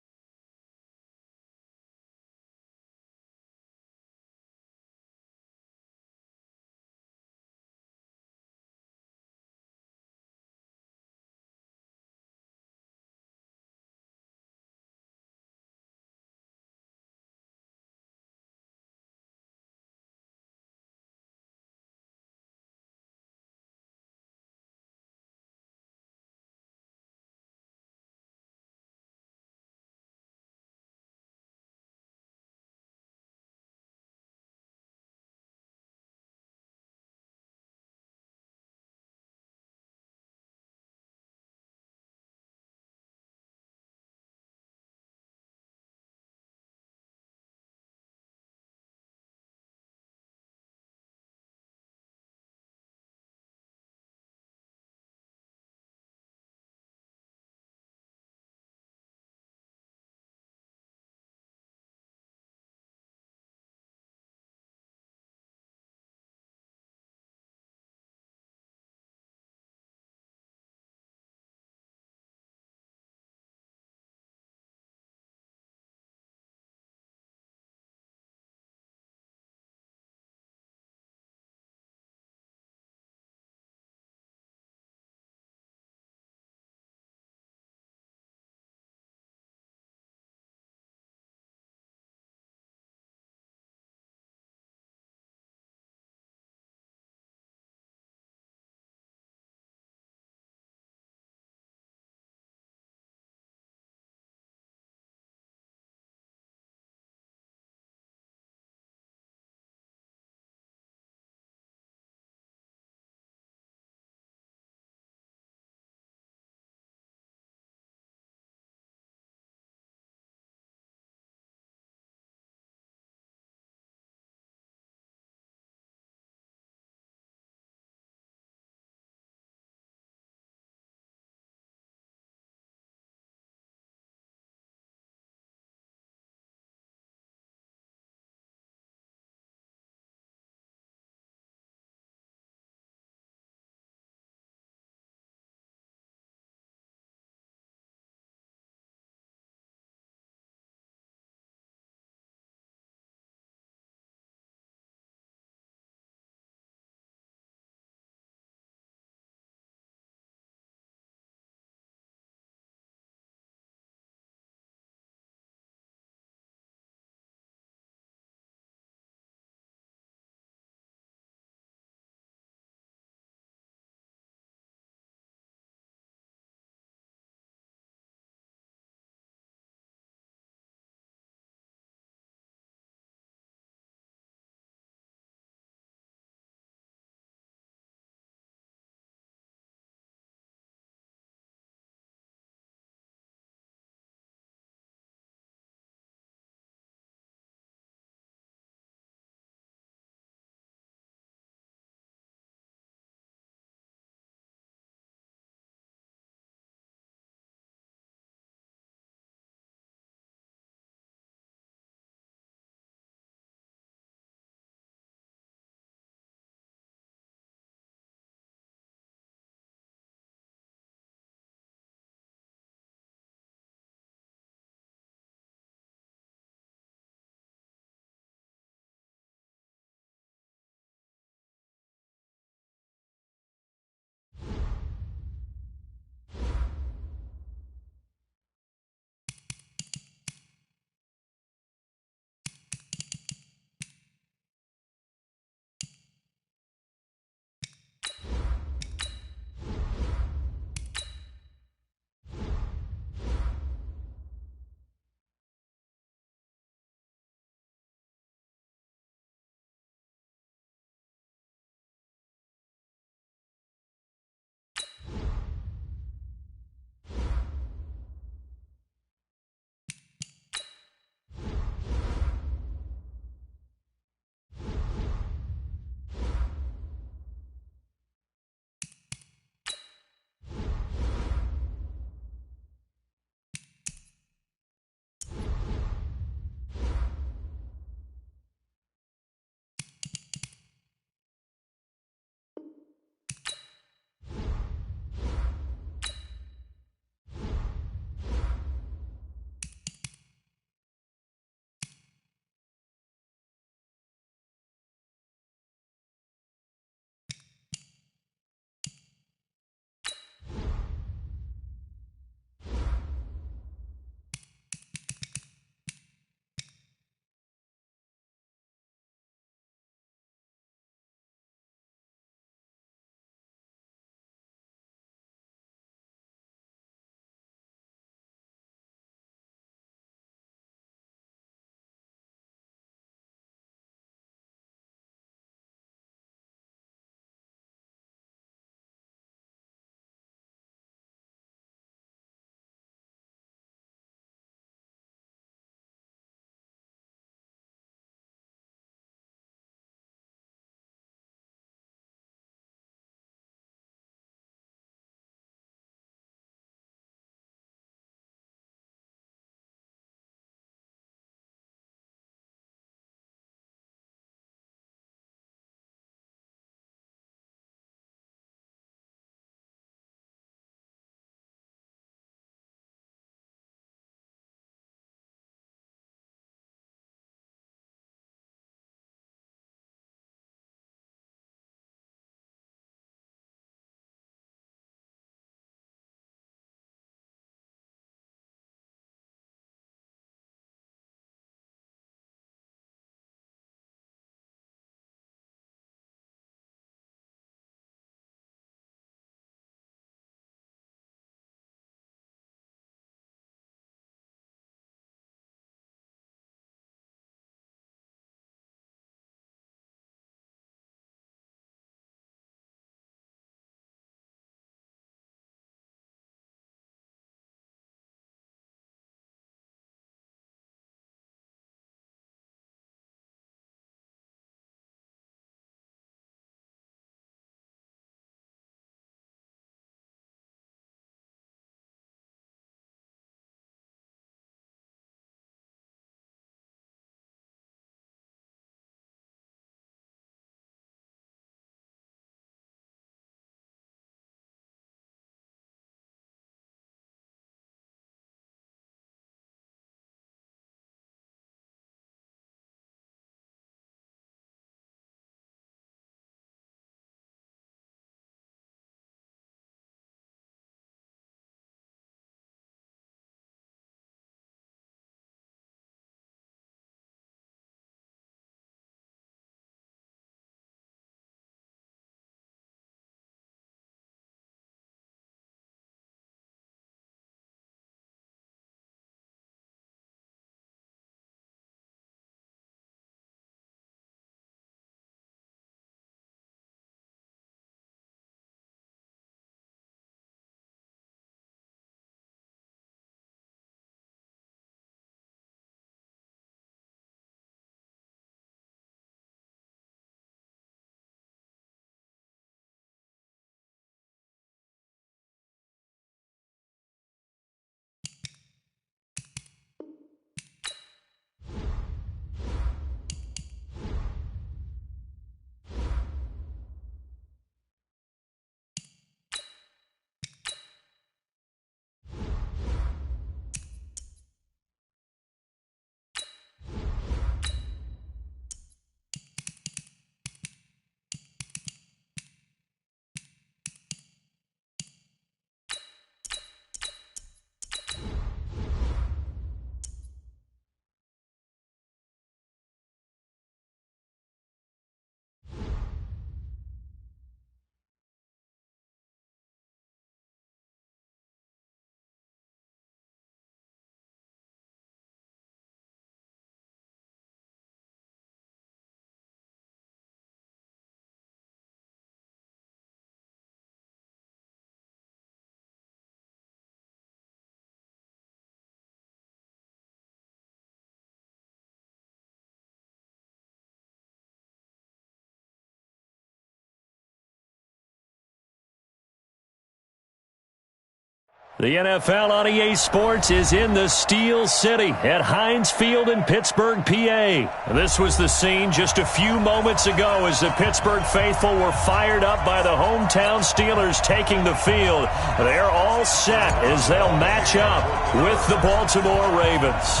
The NFL on EA Sports is in the Steel City at Heinz Field in Pittsburgh, PA. This was the scene just a few moments ago as the Pittsburgh faithful were fired up by the hometown Steelers taking the field. They're all set as they'll match up with the Baltimore Ravens.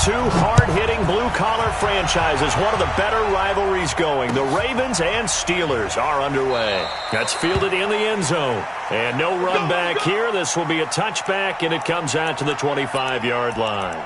Two hard-hitting blue-collar franchises, one of the better rivalries going. The Ravens and Steelers are underway. That's fielded in the end zone. And no run back here. This will be a touchback, and it comes out to the 25-yard line.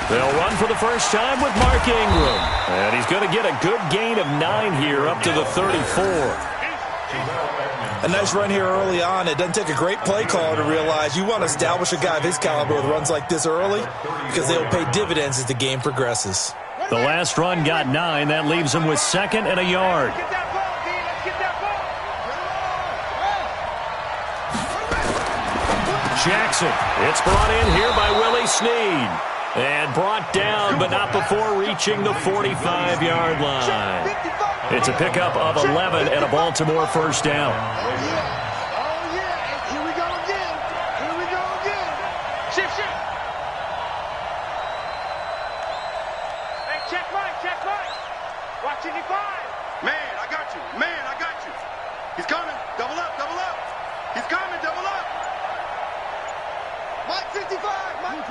They'll run for the first time with Mark Ingram. And he's going to get a good gain of 9 here up to the 34. A nice run here early on. It doesn't take a great play caller to realize you want to establish a guy of his caliber with runs like this early because they'll pay dividends as the game progresses. The last run got 9. That leaves him with 2nd and a yard. Jackson. It's brought in here by Willie Snead. And brought down, but not before reaching the 45-yard line. It's a pickup of 11 and a Baltimore first down. Oh, yeah. Here we go again. Here we go again. Shift. Hey, check right. Watch 85. Man, I got you. He's coming. Double up. He's coming, double up. Mike 55. Mike.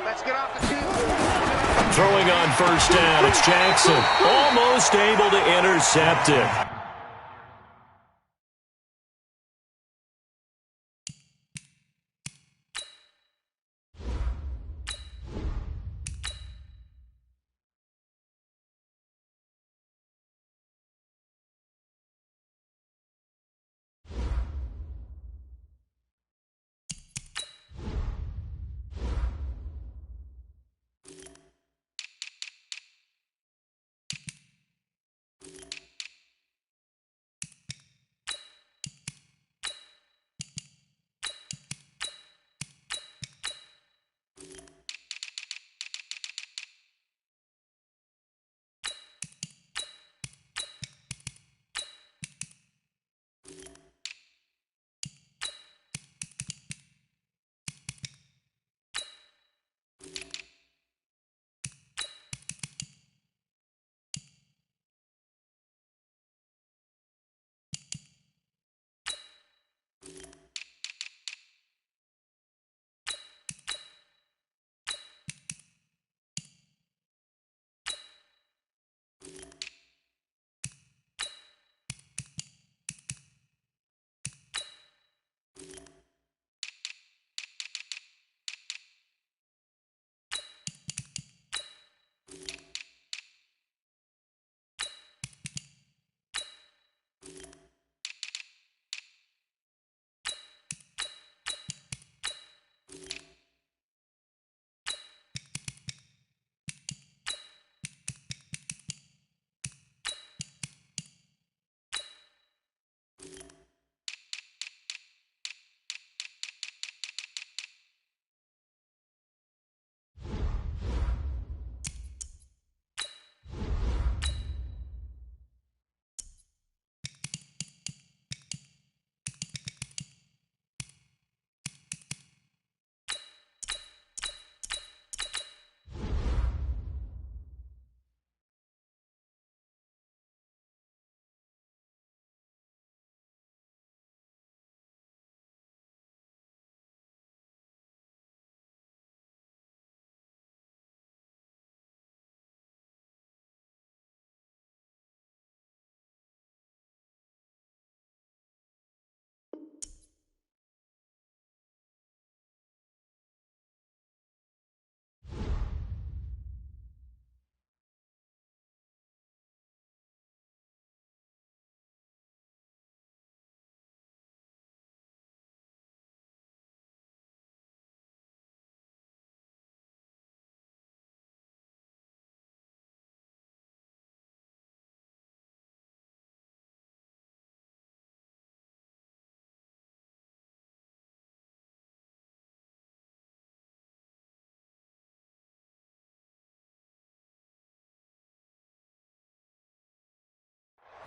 Let's get off the field. Throwing on first down, it's Jackson. Almost able to intercept it.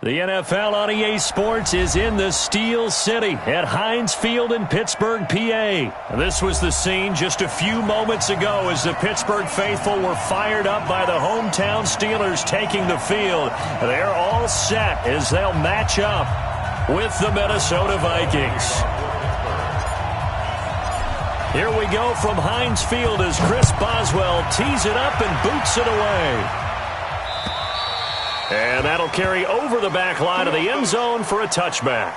The NFL on EA Sports is in the Steel City at Heinz Field in Pittsburgh, PA. This was the scene just a few moments ago as the Pittsburgh faithful were fired up by the hometown Steelers taking the field. They're all set as they'll match up with the Minnesota Vikings. Here we go from Heinz Field as Chris Boswell tees it up and boots it away. And that'll carry over the back line of the end zone for a touchback.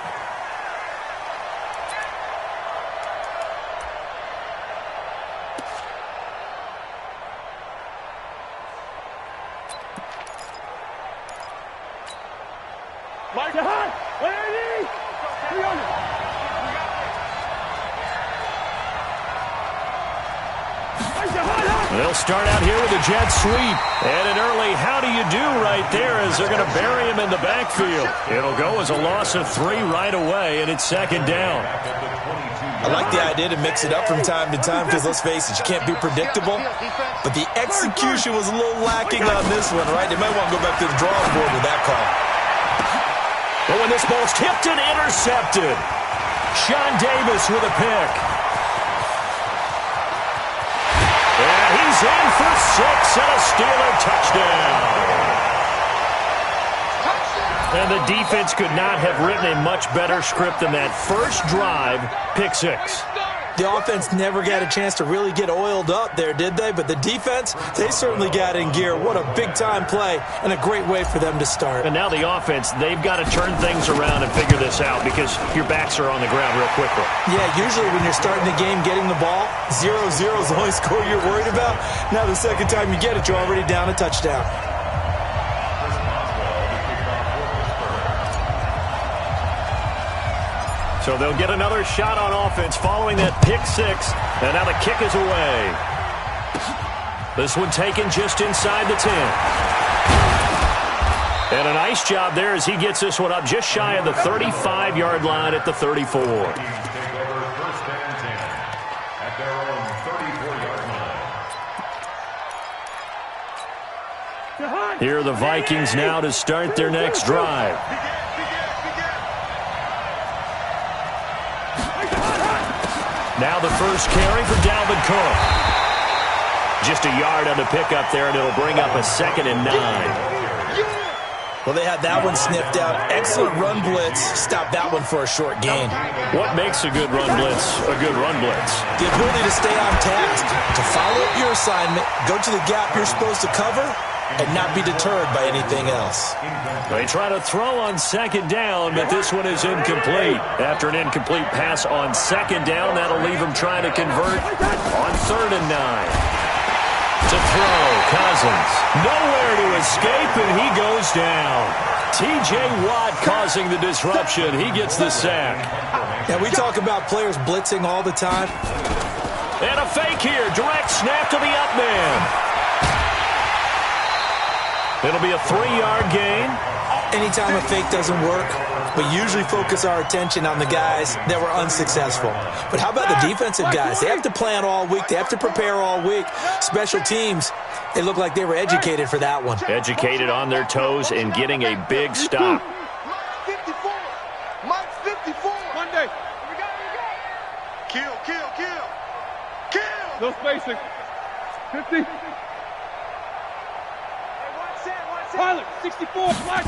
They'll start out here with a jet sweep. And an early how do you do right there as they're going to bury him in the backfield. It'll go as a loss of 3 right away, and it's second down. I like the idea to mix it up from time to time because, let's face it, you can't be predictable. But the execution was a little lacking on this one, right? They might want to go back to the drawing board with that call. But when this ball's tipped and intercepted, Sean Davis with a pick. And he's in for 6 and a Steeler touchdown. And the defense could not have written a much better script than that first drive, pick 6. The offense never got a chance to really get oiled up there, did they? But the defense, they certainly got in gear. What a big-time play and a great way for them to start. And now the offense, they've got to turn things around and figure this out because your backs are on the ground real quickly. Yeah, usually when you're starting the game getting the ball, 0-0 is the only score you're worried about. Now the second time you get it, you're already down a touchdown. So they'll get another shot on offense following that pick 6. And now the kick is away. This one taken just inside the 10. And a nice job there as he gets this one up just shy of the 35-yard line at the 34. Here are the Vikings now to start their next drive. Now the first carry for Dalvin Cook. Just a yard on the pickup there, and it'll bring up a 2nd and 9. Well, they had that one sniffed out. Excellent run blitz. Stop that one for a short gain. What makes a good run blitz a good run blitz? The ability to stay on task, to follow up your assignment, go to the gap you're supposed to cover, and not be deterred by anything else. They try to throw on 2nd down, but this one is incomplete. After an incomplete pass on 2nd down, that'll leave him trying to convert on 3rd and 9. To throw, Cousins. Nowhere to escape, and he goes down. T.J. Watt causing the disruption. He gets the sack. Yeah, we talk about players blitzing all the time. And a fake here. Direct snap to the up man. It'll be a 3-yard gain. Anytime a fake doesn't work, we usually focus our attention on the guys that were unsuccessful. But how about the defensive guys? They have to plan all week. They have to prepare all week. Special teams, they look like they were educated for that one. Educated on their toes and getting a big stop. Mike's 54. Monday. Kill. No spacing. 50. Pilot, 64, flash.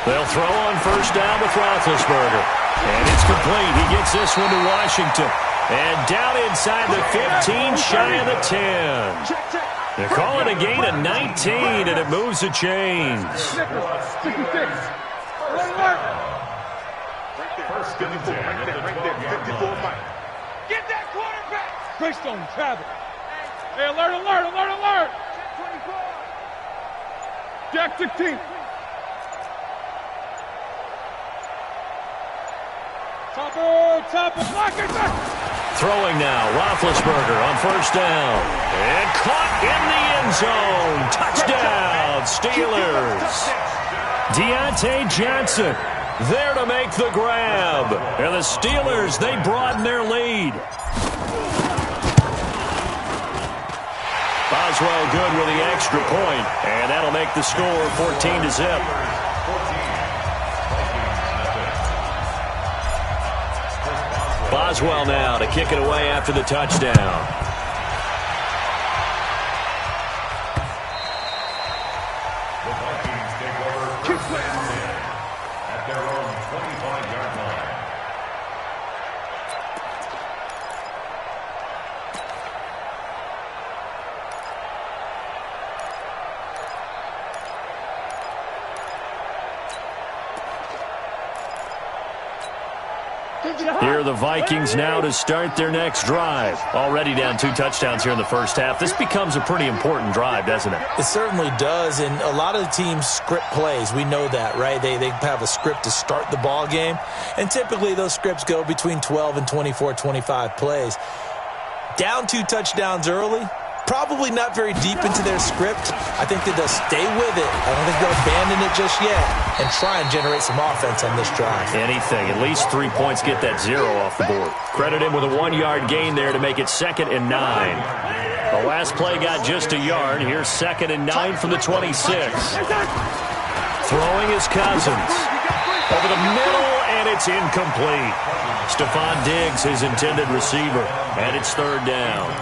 They'll throw on 1st down with Roethlisberger. And it's complete. He gets this one to Washington. And down inside the 15, shy of the 10. They're calling a gain of 19, and it moves the chains. 66. First and 10 at the 12-yard line. Get that quarterback. Greystone, travel. Hey, alert. Jack 16. Topper, blocker. Throwing now, Roethlisberger on 1st down. And caught in the end zone. Touchdown, Steelers. Deontay Johnson there to make the grab. And the Steelers, they broaden their lead. Boswell good with the extra point, and that'll make the score 14-0. Boswell now to kick it away after the touchdown. The Vikings take over first and 10 at their own 25-yard line. Here are the Vikings now to start their next drive. Already down 2 touchdowns here in the first half. This becomes a pretty important drive, doesn't it? It certainly does, and a lot of the teams script plays. We know that, right? They have a script to start the ball game, and typically those scripts go between 12 and 24, 25 plays. Down 2 touchdowns early, probably not very deep into their script. I think that they'll stay with it. I don't think they'll abandon it just yet and try and generate some offense on this drive. Anything. At least 3 points, get that 0 off the board. Credit him with a 1-yard gain there to make it 2nd and 9. The last play got just a yard. Here's 2nd and 9 from the 26. Throwing his Cousins. Over the middle, and it's incomplete. Stephon Diggs, his intended receiver. And it's 3rd down.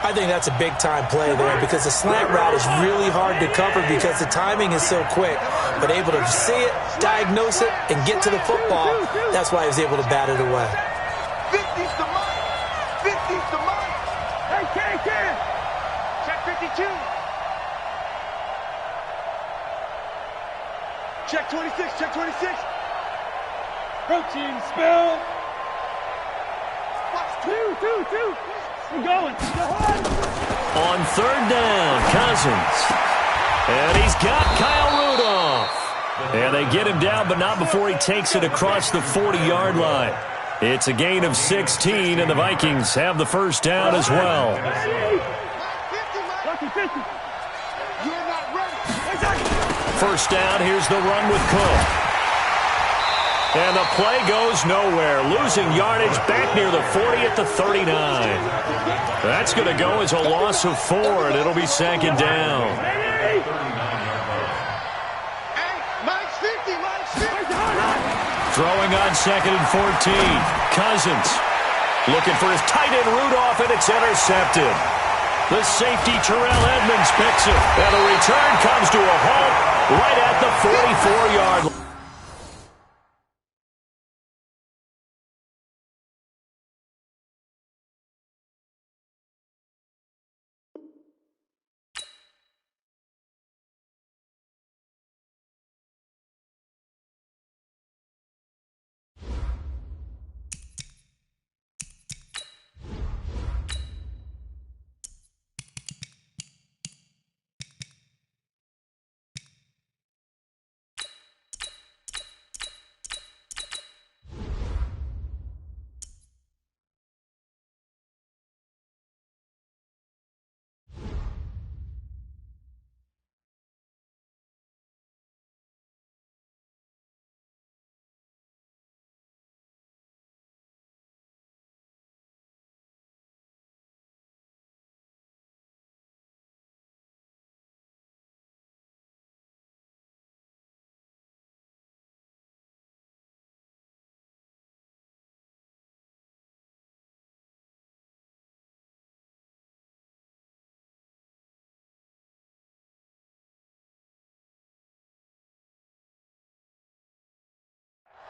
I think that's a big-time play there because the slant route is really hard to cover because the timing is so quick. But able to see it, diagnose it, and get to the football, that's why he was able to bat it away. 50's the mark. 50's the mark. Hey, Ken. Check 52. Check 26. Check 26. Protein spill. Two. We're going. On 3rd down, Cousins. And he's got Kyle Rudolph. And they get him down, but not before he takes it across the 40-yard line. It's a gain of 16, and the Vikings have the 1st down as well. First down, here's the run with Cook. And the play goes nowhere. Losing yardage back near the 40 at the 39. That's going to go as a loss of 4, and it'll be 2nd down. Throwing on 2nd and 14. Cousins looking for his tight end Rudolph, and it's intercepted. The safety Terrell Edmonds picks it. And the return comes to a halt right at the 44-yard line.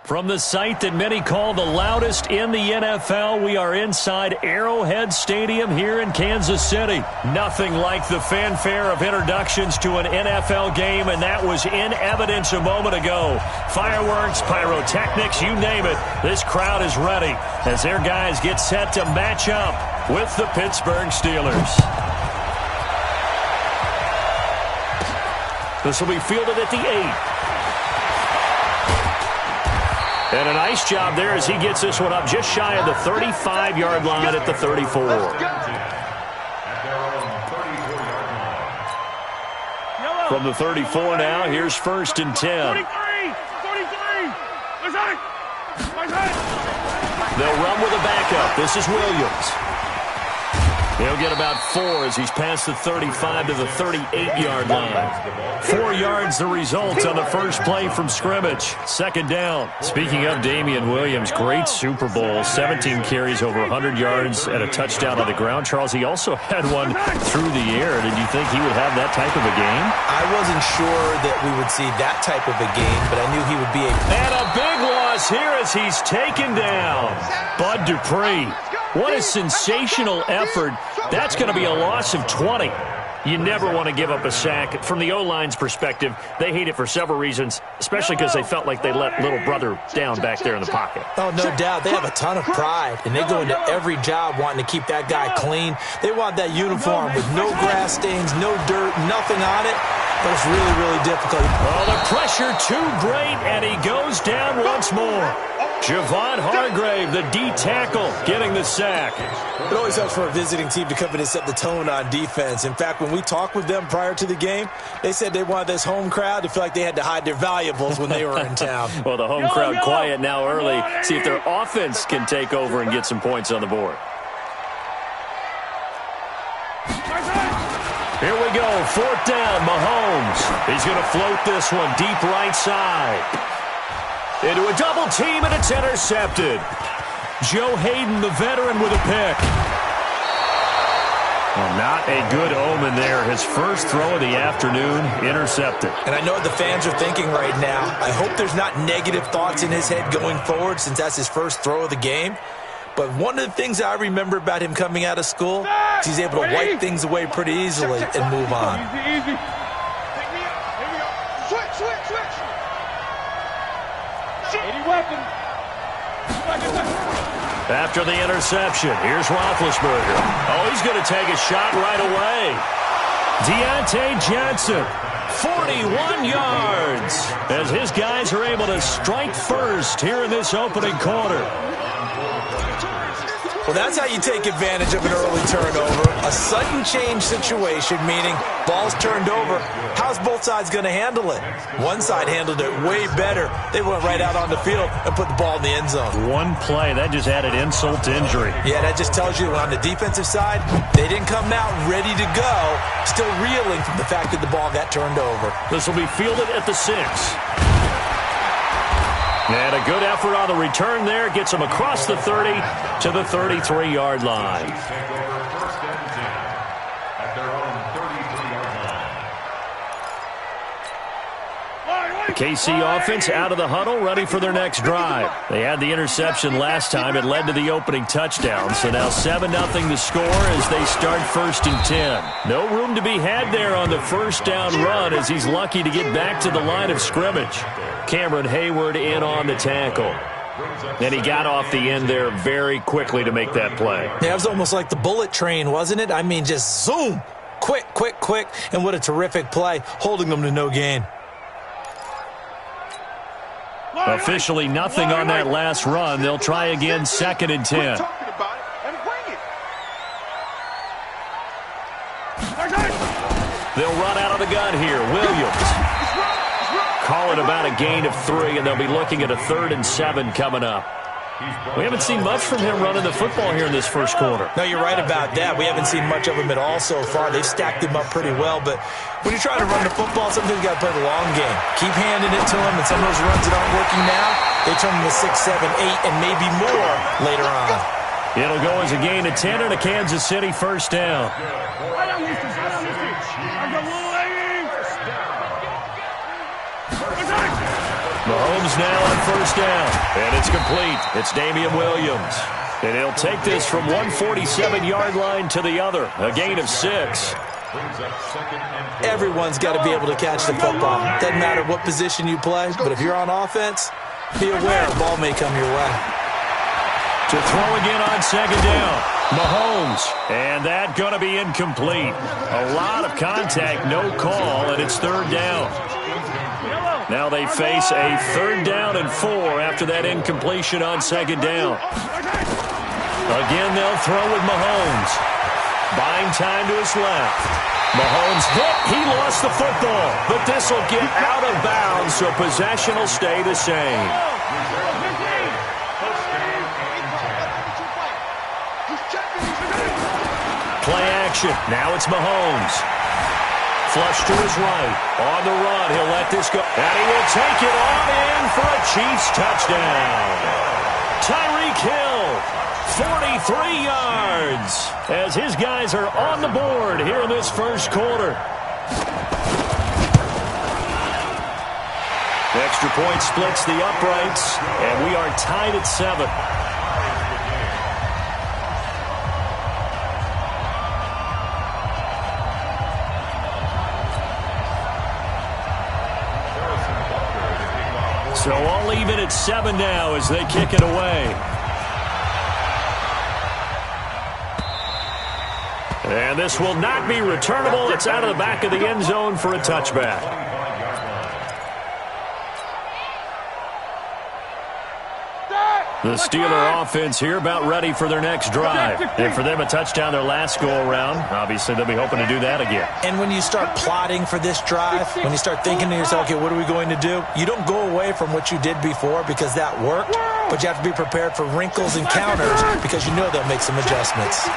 From the site that many call the loudest in the NFL, we are inside Arrowhead Stadium here in Kansas City. Nothing like the fanfare of introductions to an NFL game, and that was in evidence a moment ago. Fireworks, pyrotechnics, you name it. This crowd is ready as their guys get set to match up with the Pittsburgh Steelers. This will be fielded at the 8. And a nice job there as he gets this one up just shy of the 35-yard line at the 34. From the 34 now, here's 1st and 10. 43! They'll run with a backup. This is Williams. He'll get about 4 as he's past the 35 to the 38-yard line. 4 yards the result on the first play from scrimmage. Second down. Speaking of Damian Williams, great Super Bowl. 17 carries, over 100 yards, and a touchdown on the ground. Charles, he also had one through the air. Did you think he would have that type of a game? I wasn't sure that we would see that type of a game, but I knew he would be And a big loss here as he's taken down. Bud Dupree. What a sensational effort. That's going to be a loss of 20. You never want to give up a sack. From the O-line's perspective, they hate it for several reasons, especially because they felt like they let little brother down back there in the pocket. Oh, no doubt. They have a ton of pride, and they go into every job wanting to keep that guy clean. They want that uniform with no grass stains, no dirt, nothing on it, but it's really, really difficult. Oh, the pressure too great, and he goes down once more. Javon Hargrave, the D-tackle, getting the sack. It always helps for a visiting team to come in and set the tone on defense. In fact, when we talked with them prior to the game, they said they wanted this home crowd to feel like they had to hide their valuables when they were in town. Well, the home crowd quiet now early. See if their offense can take over and get some points on the board. Here we go, 4th down, Mahomes. He's going to float this one deep right side. Into a double team, and it's intercepted. Joe Hayden, the veteran, with a pick. Well, not a good omen there. His first throw of the afternoon, intercepted. And I know what the fans are thinking right now. I hope there's not negative thoughts in his head going forward since that's his first throw of the game. But one of the things I remember about him coming out of school is he's able to wipe things away pretty easily and move on. Easy. Take me out. Here we go. Switch. 80 weapons. After the interception, here's Roethlisberger. Oh, he's going to take a shot right away. Deontay Johnson, 41 yards, as his guys are able to strike first here in this opening quarter. Well, that's how you take advantage of an early turnover. A sudden change situation, meaning ball's turned over. How's both sides going to handle it? One side handled it way better. They went right out on the field and put the ball in the end zone. One play, that just added insult to injury. Yeah, that just tells you on the defensive side, they didn't come out ready to go, still reeling from the fact that the ball got turned over. This will be fielded at the 6. And a good effort on the return there. Gets him across the 30 to the 33-yard line. KC offense out of the huddle, ready for their next drive. They had the interception last time. It led to the opening touchdown. So now 7-0 the score as they start 1st and 10. No room to be had there on the first down run as he's lucky to get back to the line of scrimmage. Cameron Hayward in on the tackle. And he got off the end there very quickly to make that play. Yeah, it was almost like the bullet train, wasn't it? I mean, just zoom. Quick. And what a terrific play, holding them to no gain. Officially nothing on that last run. They'll try again, 2nd and 10. They'll run out of the gun here. Williams. Call it about a gain of 3, and they'll be looking at a 3rd and 7 coming up. We haven't seen much from him running the football here in this first quarter. No, you're right about that. We haven't seen much of him at all so far. They've stacked him up pretty well, but when you're trying to run the football, sometimes you got to play the long game. Keep handing it to him, and some of those runs that aren't working now, they turn them to 6, 7, 8, and maybe more later on. It'll go as a gain of 10 and a Kansas City first down. Mahomes now on first down, and it's complete. It's Damian Williams. And he'll take this from 147-yard line to the other, a gain of 6. Everyone's got to be able to catch the football. Doesn't matter what position you play, but if you're on offense, be aware a ball may come your way. To throw again on 2nd down, Mahomes, and that going to be incomplete. A lot of contact, no call, and it's 3rd down. Now they face a 3rd down and 4 after that incompletion on 2nd down. Again, they'll throw with Mahomes. Buying time to his left. Mahomes hit. He lost the football, but this will get out of bounds, so possession will stay the same. direction. Now it's Mahomes. Flush to his right. On the run, he'll let this go. And he will take it on in for a Chiefs touchdown. Tyreek Hill, 43 yards, as his guys are on the board here in this first quarter. The extra point splits the uprights, and we are tied at 7. So all even at 7 now as they kick it away. And this will not be returnable. It's out of the back of the end zone for a touchback. The Steeler offense here about ready for their next drive. And for them, a touchdown their last go-around. Obviously, they'll be hoping to do that again. And when you start plotting for this drive, when you start thinking to yourself, okay, what are we going to do? You don't go away from what you did before because that worked, but you have to be prepared for wrinkles and counters because you know they'll make some adjustments.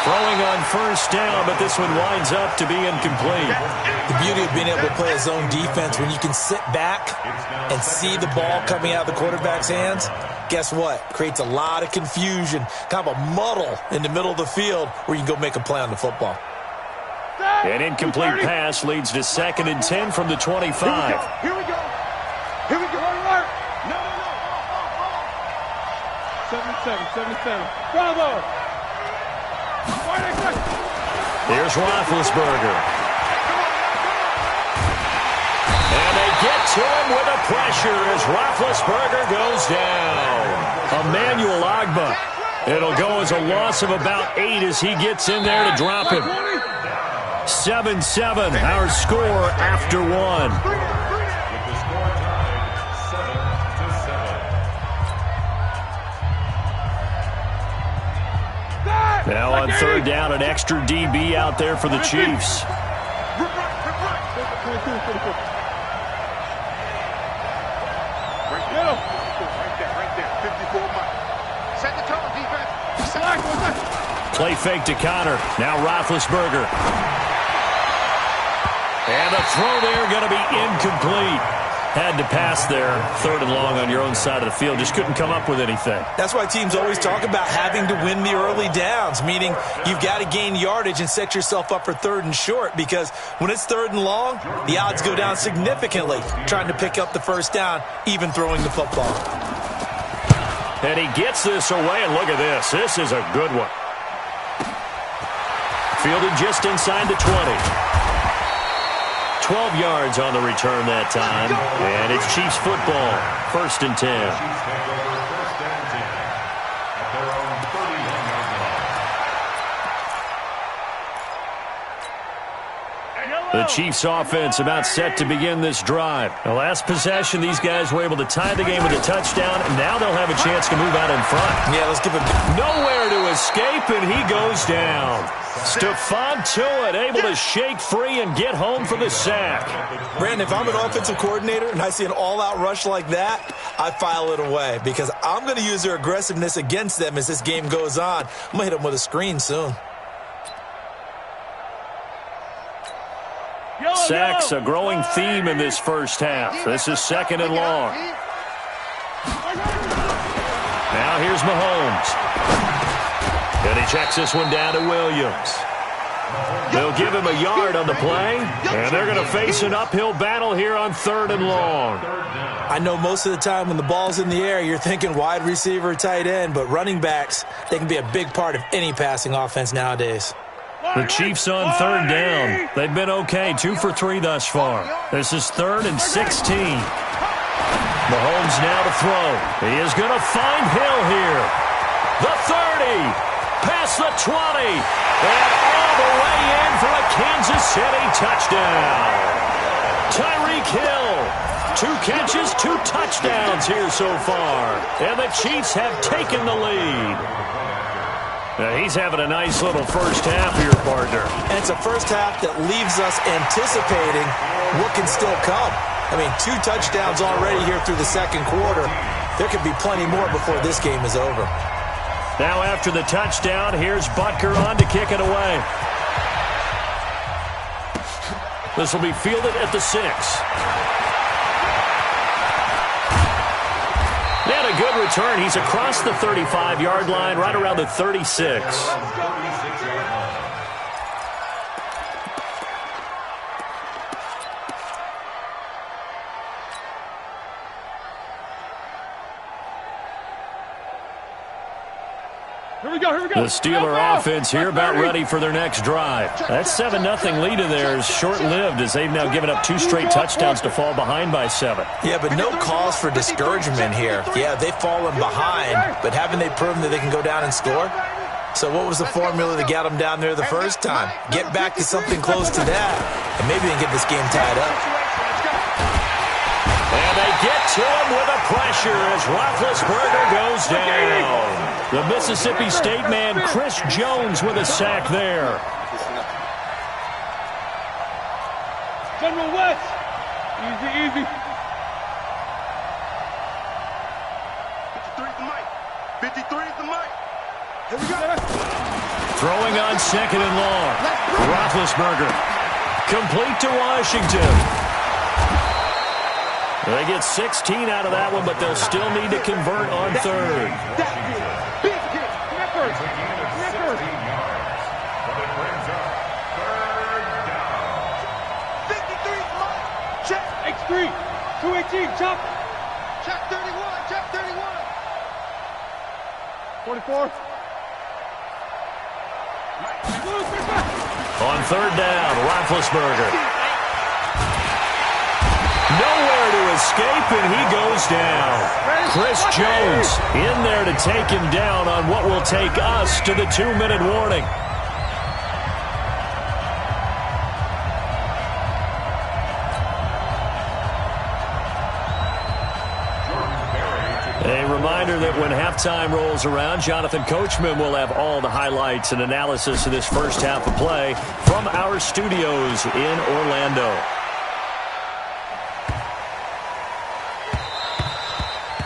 Throwing on first down, but this one winds up to be incomplete. The beauty of being able to play a zone defense, when you can sit back and see the ball coming out of the quarterback's hands, guess what? Creates a lot of confusion, kind of a muddle in the middle of the field where you can go make a play on the football. An incomplete pass leads to 2nd and 10 from the 25. Here we go. Here we go. No. 77. Bravo. Here's Roethlisberger. And they get to him with the pressure as Roethlisberger goes down. Emmanuel Ogbah. It'll go as a loss of about 8 as he gets in there to drop him. 7-7, our score after 1. Now on 3rd down, an extra DB out there for the Chiefs. Play fake to Connor. Now Roethlisberger. And the throw there going to be incomplete. Had to pass there, 3rd and long on your own side of the field. Just couldn't come up with anything. That's why teams always talk about having to win the early downs, meaning you've got to gain yardage and set yourself up for 3rd and short, because when it's 3rd and long, the odds go down significantly trying to pick up the first down, even throwing the football. And he gets this away, and look at this. This is a good one. Fielded just inside the 20. 12 yards on the return that time. And it's Chiefs football. 1st and 10. The Chiefs offense about set to begin this drive. The last possession, these guys were able to tie the game with a touchdown, and now they'll have a chance to move out in front. Yeah, let's give him nowhere to escape, and he goes down. Stephon Tuitt able to shake free and get home for the sack. Brandon, if I'm an offensive coordinator and I see an all-out rush like that, I file it away because I'm going to use their aggressiveness against them as this game goes on. I'm going to hit them with a screen soon. Sacks, a growing theme in this first half. This is 2nd and long. Now here's Mahomes. And he checks this one down to Williams. They'll give him a yard on the play, and they're going to face an uphill battle here on 3rd and long. I know most of the time when the ball's in the air, you're thinking wide receiver, tight end, but running backs, they can be a big part of any passing offense nowadays. The Chiefs on 3rd down. They've been okay, 2 for 3 thus far. This is 3rd and 16. Mahomes now to throw. He is going to find Hill here. The 30, past the 20, and all the way in for a Kansas City touchdown. Tyreek Hill, 2 catches, 2 touchdowns here so far. And the Chiefs have taken the lead. Now he's having a nice little first half here, partner. And it's a first half that leaves us anticipating what can still come. I mean, 2 touchdowns already here through the 2nd quarter. There could be plenty more before this game is over. Now after the touchdown, here's Butker on to kick it away. This will be fielded at the 6. And a good return. He's across the 35-yard line, right around the 36. The Steeler offense here about ready for their next drive. That 7-0 lead of theirs short-lived as they've now given up 2 straight touchdowns to fall behind by 7. Yeah, but no cause for discouragement here. Yeah, they've fallen behind, but haven't they proven that they can go down and score? So what was the formula that got them down there the first time? Get back to something close to that, and maybe they can get this game tied up. And they get to him with a pressure as Roethlisberger goes down. The Mississippi State man, Chris Jones, with a sack there. General West. Easy. 53 is the mic. 53 is the mic. Here we go. Throwing on 2nd and long. Roethlisberger. Complete to Washington. They get 16 out of that one, but they'll still need to convert on 3rd. Big hit. Never. But it brings up 3rd down. 53 is mine. Check. X3. 218. Chop. Check 31. Check 31. 44. On 3rd down, Roethlisberger. Nowhere to escape, and he goes down. Chris Jones in there to take him down on what will take us to the 2-minute warning. A reminder that when halftime rolls around, Jonathan Coachman will have all the highlights and analysis of this first half of play from our studios in Orlando.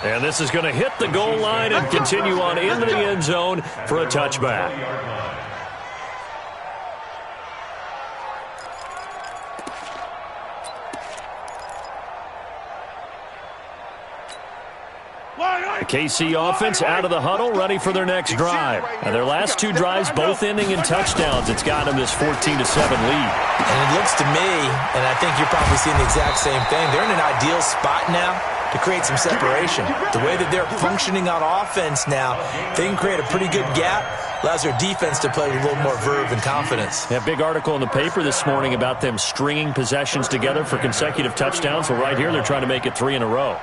And this is going to hit the goal line and continue on into the end zone for a touchback. The KC offense out of the huddle, ready for their next drive. And their last 2 drives, both ending in touchdowns. It's got them this 14-7 lead. And it looks to me, and I think you're probably seeing the exact same thing, they're in an ideal spot now to create some separation. The way that they're functioning on offense now, they can create a pretty good gap. Allows their defense to play with a little more verve and confidence. A big article in the paper this morning about them stringing possessions together for consecutive touchdowns. Well, right here, they're trying to make it 3 in a row.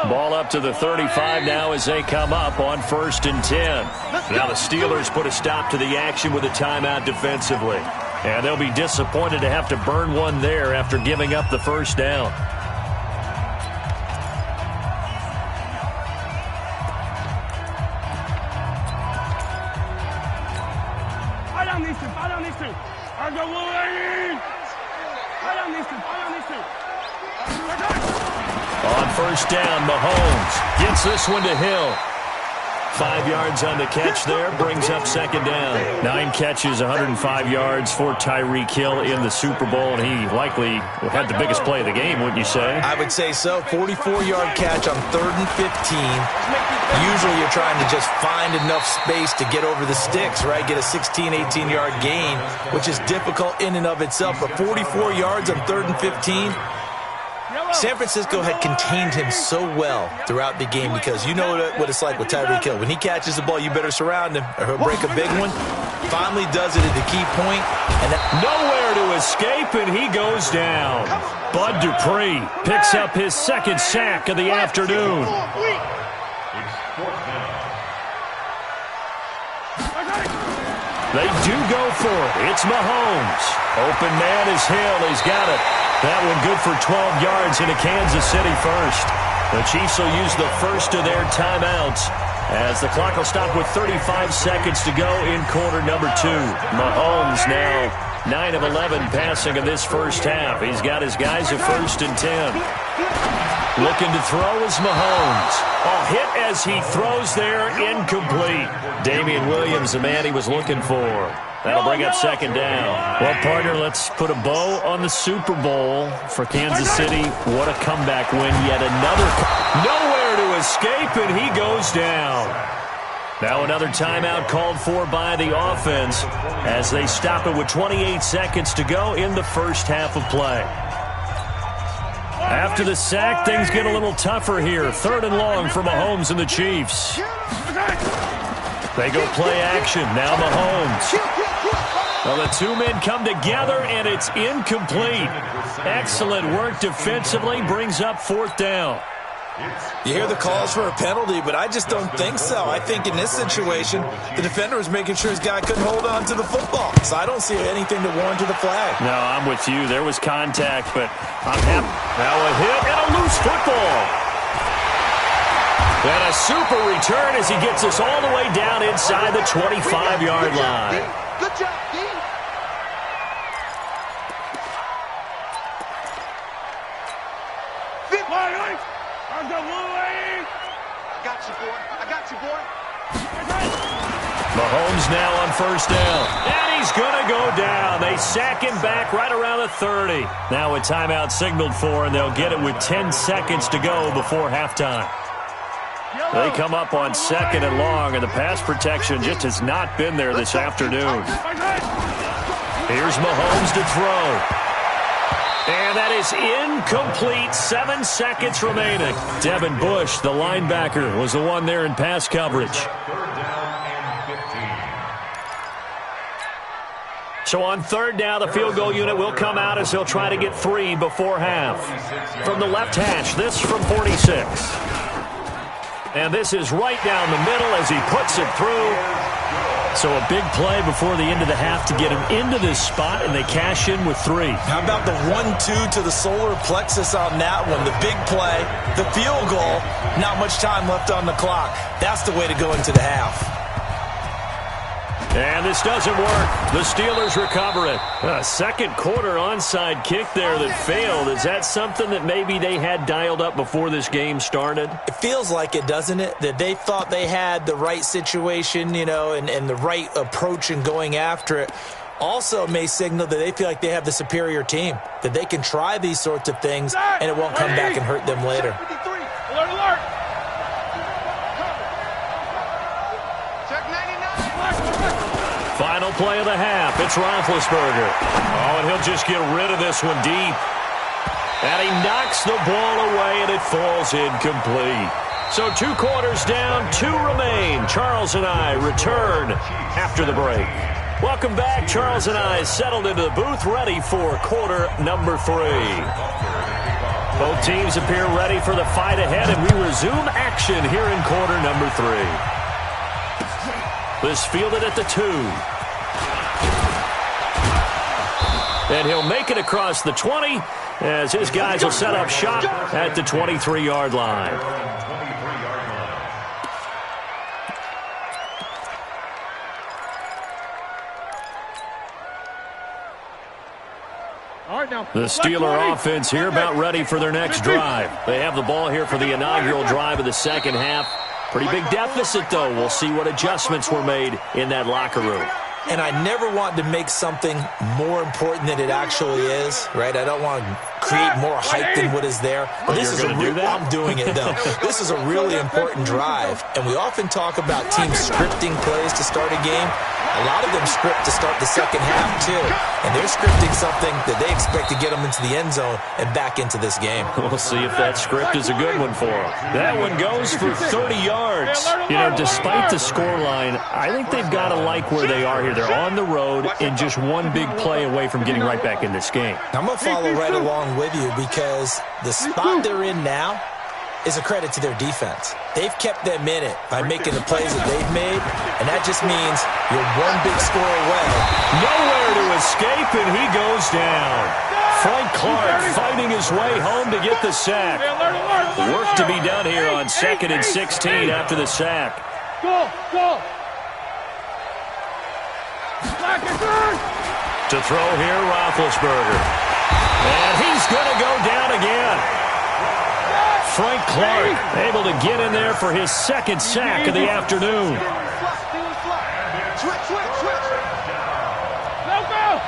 Ball up to the 35 now as they come up on 1st and 10. Now the Steelers put a stop to the action with a timeout defensively. And they'll be disappointed to have to burn one there after giving up the first down. On 1st down, Mahomes gets this one to Hill. 5 yards on the catch there, brings up 2nd down. 9 catches, 105 yards for Tyreek Hill in the Super Bowl, and he likely had the biggest play of the game, wouldn't you say? I would say so. 44-yard catch on 3rd and 15. Usually you're trying to just find enough space to get over the sticks, right? Get a 16, 18-yard gain, which is difficult in and of itself. But 44 yards on 3rd and 15. San Francisco had contained him so well throughout the game because you know what it's like with Tyreek Hill. When he catches the ball, you better surround him or he'll break a big one. Finally does it at the key point. And nowhere to escape, and he goes down. Bud Dupree picks up his 2nd sack of the afternoon. They do go for it. It's Mahomes. Open man is Hill. He's got it. That one good for 12 yards into Kansas City first. The Chiefs will use the first of their timeouts as the clock will stop with 35 seconds to go in quarter number 2. Mahomes now 9 of 11 passing in this first half. He's got his guys at 1st and 10. Looking to throw is Mahomes. Oh, hit as he throws there, incomplete. Damian Williams, the man he was looking for. That'll bring up 2nd down. Well, partner, let's put a bow on the Super Bowl for Kansas City. What a comeback win. Yet another. Nowhere to escape, and he goes down. Now another timeout called for by the offense as they stop it with 28 seconds to go in the first half of play. After the sack, things get a little tougher here. 3rd and long for Mahomes and the Chiefs. They go play action. Now Mahomes. Well, the two men come together, and it's incomplete. Excellent work defensively. Brings up 4th down. You hear the calls for a penalty, but I just don't think so. I think in this situation, the defender was making sure his guy couldn't hold on to the football. So I don't see anything to warrant to the flag. No, I'm with you. There was contact, but I'm happy. Now a hit and a loose football. And a super return as he gets us all the way down inside the 25-yard line. Good job, D. I got you, boy. Mahomes now on 1st down. And he's going to go down. They sack him back right around the 30. Now a timeout signaled for, and they'll get it with 10 seconds to go before halftime. They come up on 2nd and long, and the pass protection just has not been there this afternoon. Here's Mahomes to throw. And that is incomplete. 7 seconds remaining. Devin Bush, the linebacker, was the one there in pass coverage. 3rd down and 15. So on 3rd down, the field goal unit will come out as he'll try to get 3 before half. From the left hash, this from 46. And this is right down the middle as he puts it through. So a big play before the end of the half to get him into this spot, and they cash in with 3. How about the 1-2 to the solar plexus on that one? The big play, the field goal, not much time left on the clock. That's the way to go into the half. And this doesn't work. The Steelers recover it. A second quarter onside kick there that failed. Is that something that maybe they had dialed up before this game started? It feels like it, doesn't it? That they thought they had the right situation, you know, and the right approach in going after it. Also may signal that they feel like they have the superior team, that they can try these sorts of things, and it won't come back and hurt them later. Alert, alert. Final play of the half. It's Roethlisberger. Oh, and he'll just get rid of this one deep. And he knocks the ball away, and it falls incomplete. So 2 quarters down, 2 remain. Charles and I return after the break. Welcome back. Charles and I settled into the booth, ready for quarter number 3. Both teams appear ready for the fight ahead, and we resume action here in quarter number 3. This fielded at the 2. And he'll make it across the 20 as his guys will set up shop at the 23-yard line. The Steeler offense here about ready for their next drive. They have the ball here for the inaugural drive of the second half. Pretty big deficit, though. We'll see what adjustments were made in that locker room. And I never want to make something more important than it actually is, right? I don't want to create more hype than what is there. But this is I'm doing it, though. This is a really important drive. And we often talk about teams scripting plays to start a game. A lot of them script to start the second half, too. And they're scripting something that they expect to get them into the end zone and back into this game. We'll see if that script is a good one for them. That one goes for 30 yards. You know, despite the scoreline, I think they've got to like where they are here. They're on the road and just one big play away from getting right back in this game. I'm going to follow right along with you because the spot they're in now is a credit to their defense. They've kept them in it by making the plays that they've made, and that just means you're one big score away. Nowhere to escape, and he goes down. Frank Clark fighting his way home to get the sack. Work to be done here on 2nd and 16 after the sack. Go, go. Back and turn. To throw here, Roethlisberger. And he's going to go down again. Frank Clark able to get in there for his second sack of the afternoon. Switch. Go.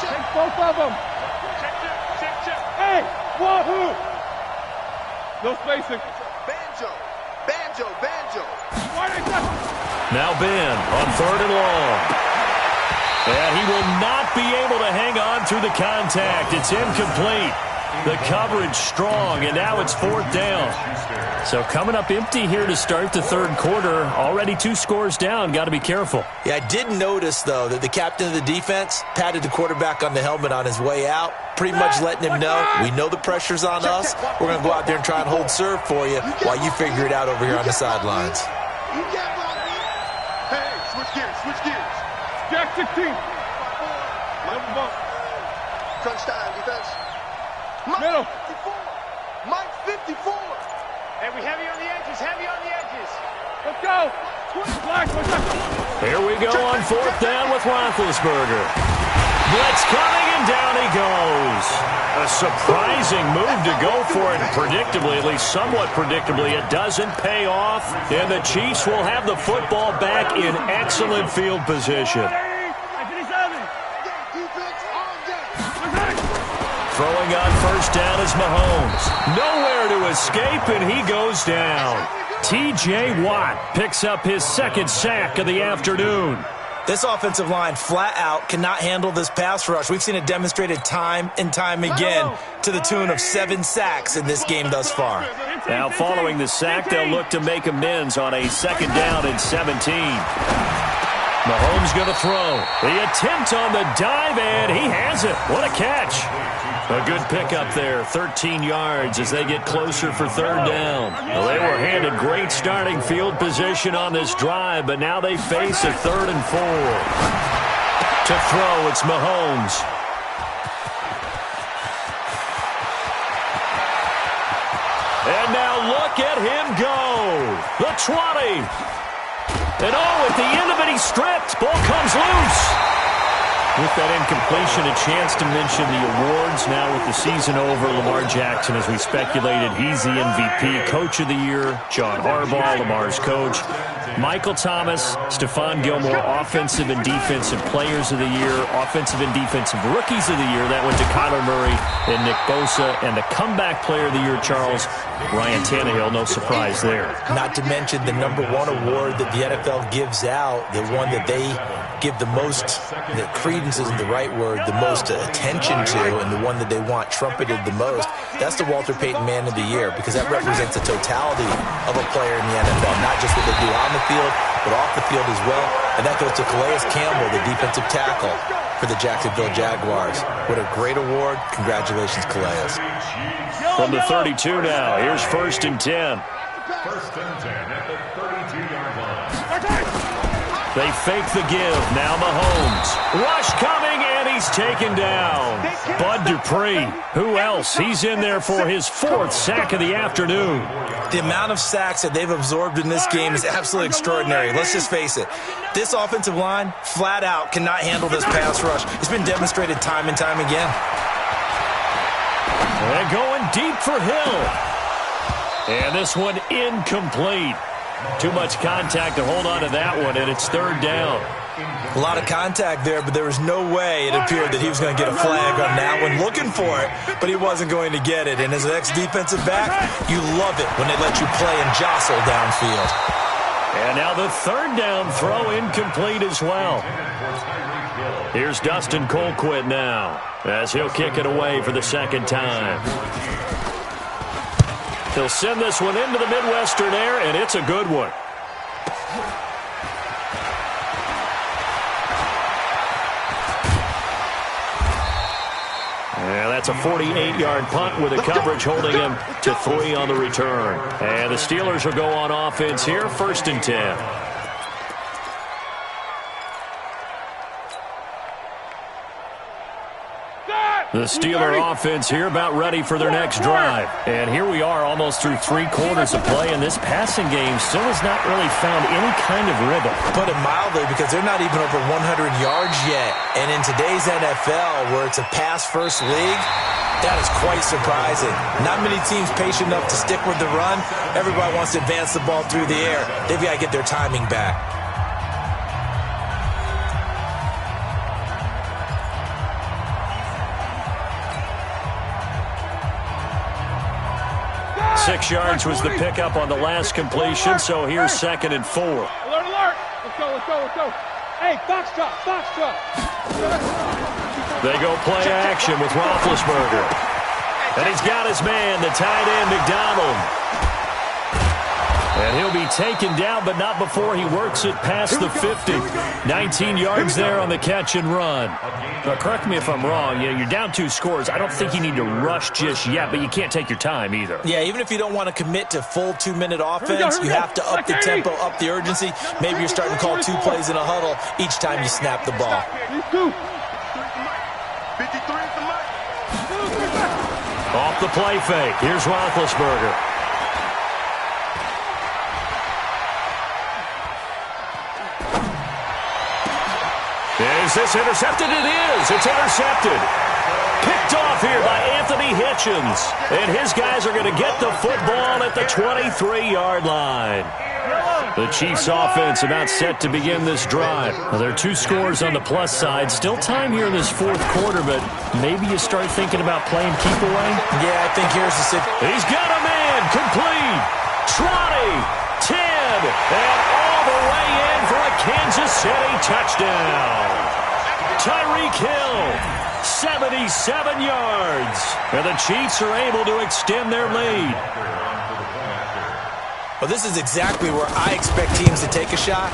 Check. Both of them. Check. Hey, wahoo. No spacing. Banjo. Now Ben on 3rd and long. And he will not be able to hang on through the contact. It's incomplete. The coverage strong, and now it's 4th down. So coming up empty here to start the third quarter. Already 2 scores down. Got to be careful. Yeah, I did notice, though, that the captain of the defense patted the quarterback on the helmet on his way out, pretty much letting him know, we know the pressure's on us. We're going to go out there and try and hold serve for you while you figure it out over here on the sidelines. Hey, switch gears. Jack 16. Crunch time, defense. Middle. Mike 54. Hey, we heavy on the edges. Let's go. Here we go on 4th down with Roethlisberger. Blitz coming, and down he goes. A surprising move to go for it. Predictably, at least somewhat predictably, it doesn't pay off. And the Chiefs will have the football back in excellent field position. Throwing on 1st down is Mahomes. Nowhere to escape, and he goes down. T.J. Watt picks up his second sack of the afternoon. This offensive line flat out cannot handle this pass rush. We've seen it demonstrated time and time again to the tune of 7 sacks in this game thus far. Now following the sack, they'll look to make amends on a 2nd down and 17. Mahomes going to throw. The attempt on the dive, and he has it. What a catch. A good pickup there, 13 yards as they get closer for 3rd down. Well, they were handed great starting field position on this drive, but now they face a 3rd and 4. To throw, it's Mahomes. And now look at him go. The 20. And at the end of it, he's stripped. Ball comes loose. With that incompletion, a chance to mention the awards. Now with the season over, Lamar Jackson, as we speculated, he's the MVP. Coach of the Year, John Harbaugh, Lamar's coach. Michael Thomas, Stephon Gilmore, Offensive and Defensive Players of the Year. Offensive and Defensive Rookies of the Year. That went to Kyler Murray and Nick Bosa. And the Comeback Player of the Year, Charles, Ryan Tannehill. No surprise there. Not to mention the #1 award that the NFL gives out, the one that they give the most, the credence isn't the right word, the most attention to, and the one that they want trumpeted the most. That's the Walter Payton Man of the Year, because that represents the totality of a player in the NFL, not just what they do on the field, but off the field as well. And that goes to Calais Campbell, the defensive tackle for the Jacksonville Jaguars. What a great award. Congratulations, Calais. From the 32 now, here's 1st and 10. 1st and 10 at the 32-yard line. They fake the give. Now Mahomes. Rush coming, and he's taken down. Bud Dupree. Who else? He's in there for his 4th sack of the afternoon. The amount of sacks that they've absorbed in this game is absolutely extraordinary. Let's just face it. This offensive line, flat out, cannot handle this pass rush. It's been demonstrated time and time again. And going deep for Hill. And this one incomplete. Too much contact to hold on to that one, and it's 3rd down. A lot of contact there, but there was no way it appeared that he was going to get a flag on that one. Looking for it, but he wasn't going to get it. And as an ex-defensive back, you love it when they let you play and jostle downfield. And now the 3rd down throw incomplete as well. Here's Dustin Colquitt now, as he'll kick it away for the 2nd time. He'll send this one into the Midwestern air, and it's a good one. And that's a 48-yard punt with the coverage holding him to 3 on the return. And the Steelers will go on offense here, 1st and 10. Start! The Steeler offense here about ready for their next drive. And here we are almost through 3 quarters of play, and this passing game still has not really found any kind of rhythm. Put it mildly, because they're not even over 100 yards yet. And in today's NFL, where it's a pass-first league, that is quite surprising. Not many teams patient enough to stick with the run. Everybody wants to advance the ball through the air. They've got to get their timing back. 6 yards was the pickup on the last completion, so here's 2nd and 4. Alert, alert! Let's go, let's go, let's go. Hey, box drop, box drop. They go play action with Roethlisberger. And he's got his man, the tight end, McDonald. And he'll be taken down, but not before he works it past the 50. 19 yards there on the catch and run. Now, correct me if I'm wrong. You're down 2 scores. I don't think you need to rush just yet, but you can't take your time either. Yeah, even if you don't want to commit to full 2-minute offense, you have to up the tempo, up the urgency. Maybe you're starting to call 2 plays in a huddle each time you snap the ball. Off the play fake. Here's Roethlisberger. Is this intercepted? It is. It's intercepted. Picked off here by Anthony Hitchens. And his guys are going to get the football at the 23-yard line. The Chiefs offense about set to begin this drive. Well, there are 2 scores on the plus side. Still time here in this 4th quarter, but maybe you start thinking about playing keep away? Yeah, I think here's the situation. He's got a man. Complete. Trotty. 10. And all the way in for a Kansas City touchdown. Tyreek Hill, 77 yards. And the Chiefs are able to extend their lead. Well, this is exactly where I expect teams to take a shot.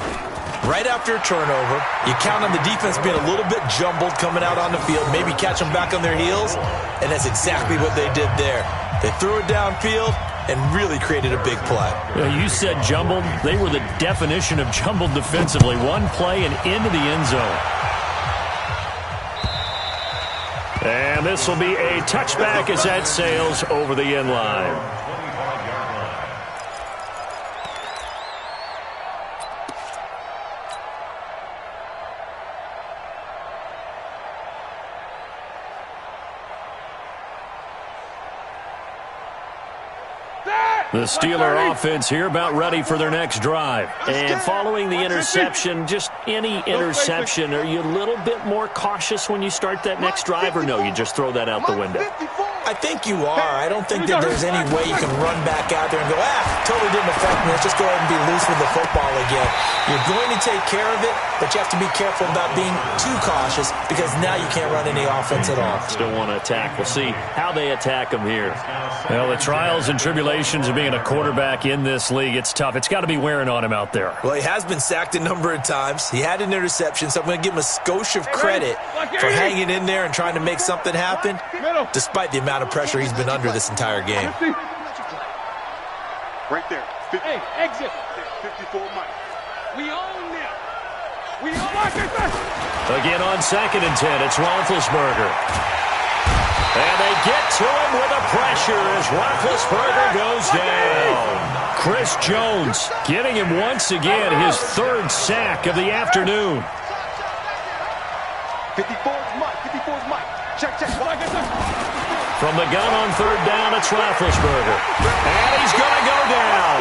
Right after a turnover, you count on the defense being a little bit jumbled coming out on the field, maybe catch them back on their heels, and that's exactly what they did there. They threw it downfield and really created a big play. Yeah, you said jumbled. They were the definition of jumbled defensively. One play and into the end zone. And this will be a touchback as that sails over the end line. The Steeler offense here about ready for their next drive. And following the interception, just any interception, are you a little bit more cautious when you start that next drive, or no, you just throw that out the window? I think you are. I don't think that there's any way you can run back out there and go, totally didn't affect me. Let's just go ahead and be loose with the football again. You're going to take care of it, but you have to be careful about being too cautious because now you can't run any offense at all. Still want to attack. We'll see how they attack them here. Well, the trials and tribulations of being a quarterback in this league, it's tough. It's got to be wearing on him out there. Well, he has been sacked a number of times. He had an interception, so I'm going to give him a skosh of credit for hanging in there and trying to make something happen, despite the amount of pressure he's been under this entire game. Right there. Hey, exit. 54 Mike. We own them. We own them. Again on 2nd and 10, it's Roethlisberger. And they get to him with a pressure as Roethlisberger goes down. Chris Jones getting him once again his 3rd sack of the afternoon. 54's Mike. 54's Mike. Check. From the gun on 3rd down, it's Roethlisberger. And he's going to go down.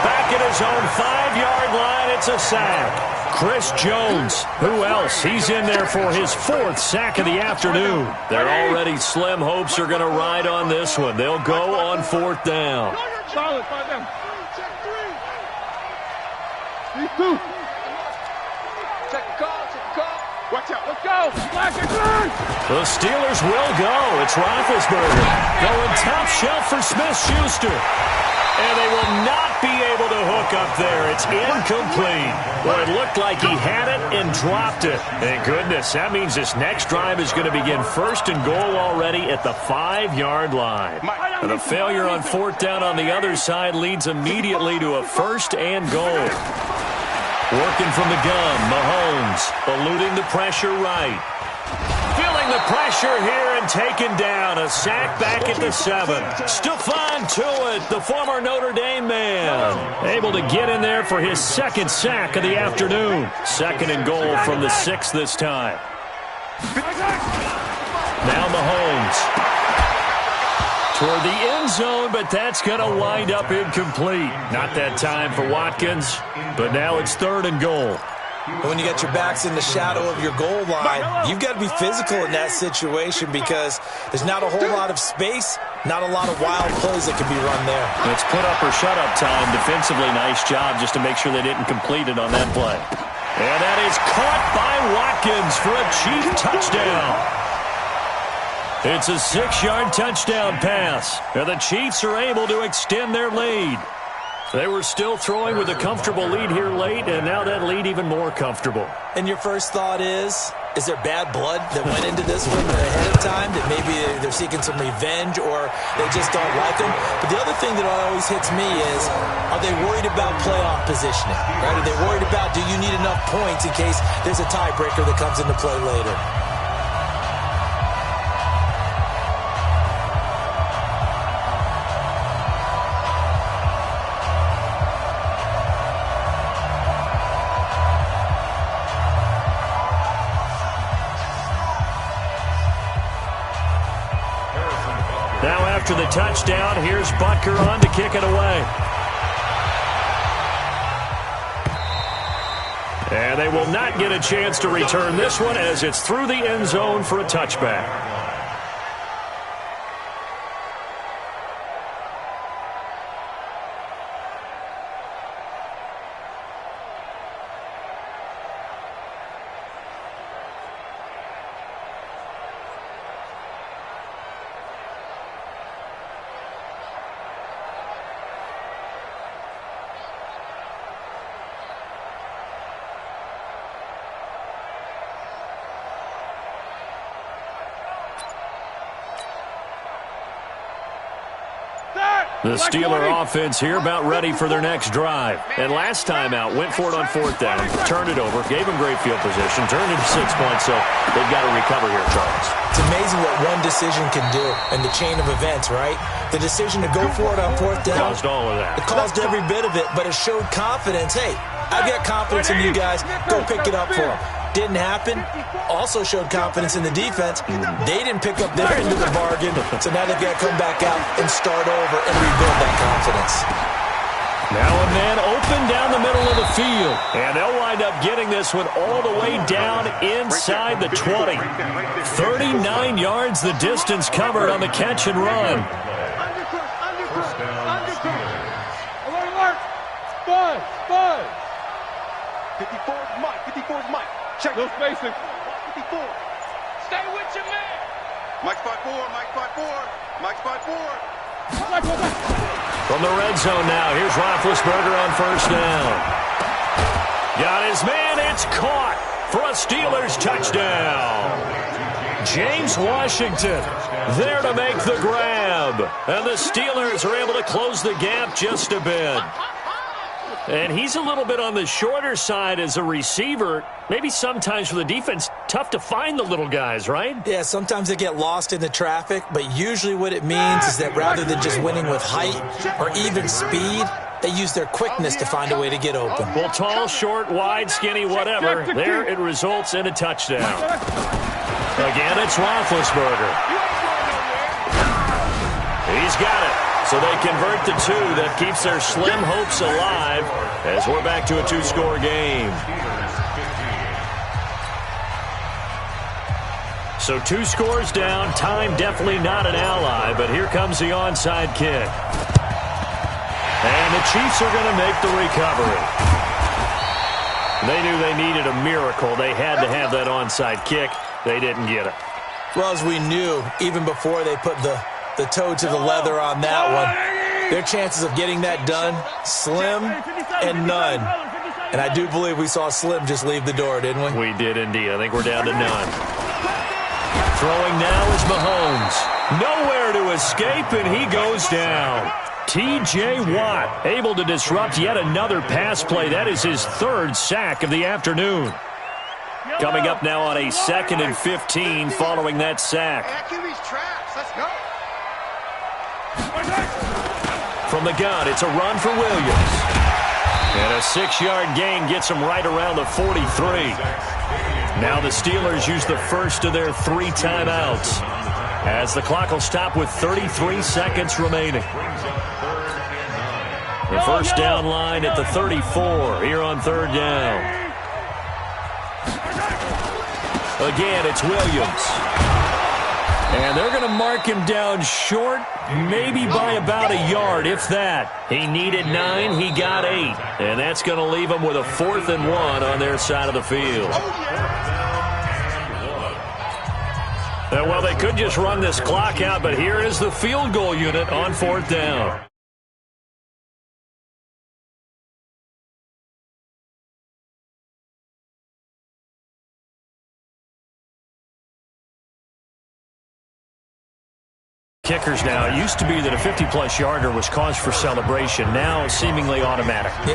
Back at his own 5-yard line, it's a sack. Chris Jones, who else? He's in there for his 4th sack of the afternoon. They're already slim hopes are going to ride on this one. They'll go on 4th down. Solid, 5 down. These 2. Check the call. Watch out. Let's go. Black and green. The Steelers will go. It's Roethlisberger going top shelf for Smith-Schuster. And they will not be able to hook up there. It's incomplete. Well, it looked like he had it and dropped it. Thank goodness. That means this next drive is going to begin 1st and goal already at the 5-yard line. And a failure on 4th down on the other side leads immediately to a 1st and goal. Working from the gun, Mahomes eluding the pressure right. Feeling the pressure here, and and taken down. A sack back at the 7. Stephon Tuitt, the former Notre Dame man, able to get in there for his second sack of the afternoon. 2nd and goal from the 6 this time. Now Mahomes toward the end zone, but that's going to wind up incomplete. Not that time for Watkins, but now it's 3rd and goal. When you got your backs in the shadow of your goal line, you've got to be physical in that situation because there's not a whole lot of space, not a lot of wild plays that can be run there. It's put up or shut up time. Defensively, nice job just to make sure they didn't complete it on that play. And that is caught by Watkins for a Chief touchdown. It's a 6-yard touchdown pass. And the Chiefs are able to extend their lead. They were still throwing with a comfortable lead here late, and now that lead even more comfortable. And your first thought is there bad blood that went into this one ahead of time, that maybe they're seeking some revenge or they just don't like them? But the other thing that always hits me is, are they worried about playoff positioning? Right? Are they worried about, do you need enough points in case there's a tiebreaker that comes into play later? Now after the touchdown, here's Butker on to kick it away. And they will not get a chance to return this one as it's through the end zone for a touchback. The Steeler offense here about ready for their next drive. And last time out, went for it on 4th down, turned it over, gave them great field position, turned it to 6 points, so they've got to recover here, Charles. It's amazing what one decision can do in the chain of events, right? The decision to go for it on 4th down. Caused all of that. It caused every bit of it, but it showed confidence. Hey, I've got confidence in you guys. Go pick it up for them. Didn't happen. Also showed confidence in the defense. They didn't pick up their end of the bargain, so now they've got to come back out and start over and rebuild that confidence. Now a man open down the middle of the field, and they'll wind up getting this one all the way down inside the 20. 39 yards the distance covered on the catch and run. First down, Steelers. Alert! Bud! 54 is Mike. 54 is Mike. Check. No spacing. 54. Stay with your man. Mike 5-4. Mike 5-4. Mike 5-4. From the red zone now, here's Roethlisberger on 1st down. Got his man. It's caught for a Steelers touchdown. James Washington there to make the grab. And the Steelers are able to close the gap just a bit. And he's a little bit on the shorter side as a receiver. Maybe sometimes for the defense, tough to find the little guys, right? Yeah, sometimes they get lost in the traffic, but usually what it means is that rather than just winning with height or even speed, they use their quickness to find a way to get open. Well, tall, short, wide, skinny, whatever, there it results in a touchdown. Again, it's Roethlisberger. He's got it. So they convert the 2. That keeps their slim hopes alive as we're back to a 2-score game. So 2 scores down. Time definitely not an ally, but here comes the onside kick. And the Chiefs are going to make the recovery. They knew they needed a miracle. They had to have that onside kick. They didn't get it. Well, as we knew, even before they put the toe to the leather on that one, their chances of getting that done, slim and none. And I do believe we saw Slim just leave the door, didn't we? We did indeed. I think we're down to none. Throwing now is Mahomes. Nowhere to escape, and he goes down. T.J. Watt able to disrupt yet another pass play. That is his 3rd sack of the afternoon. Coming up now on a 2nd and 15 following that sack. Let's go. From the gun, it's a run for Williams. And a 6-yard gain gets him right around the 43. Now the Steelers use the first of their 3 timeouts, as the clock will stop with 33 seconds remaining. The first down line at the 34 here on 3rd down. Again, it's Williams. And they're going to mark him down short, maybe by about a yard, if that. He needed 9, he got 8. And that's going to leave him with a 4th and 1 on their side of the field. Well, they could just run this clock out, but here is the field goal unit on 4th down. Kickers now. It used to be that a 50-plus yarder was cause for celebration. Now seemingly automatic.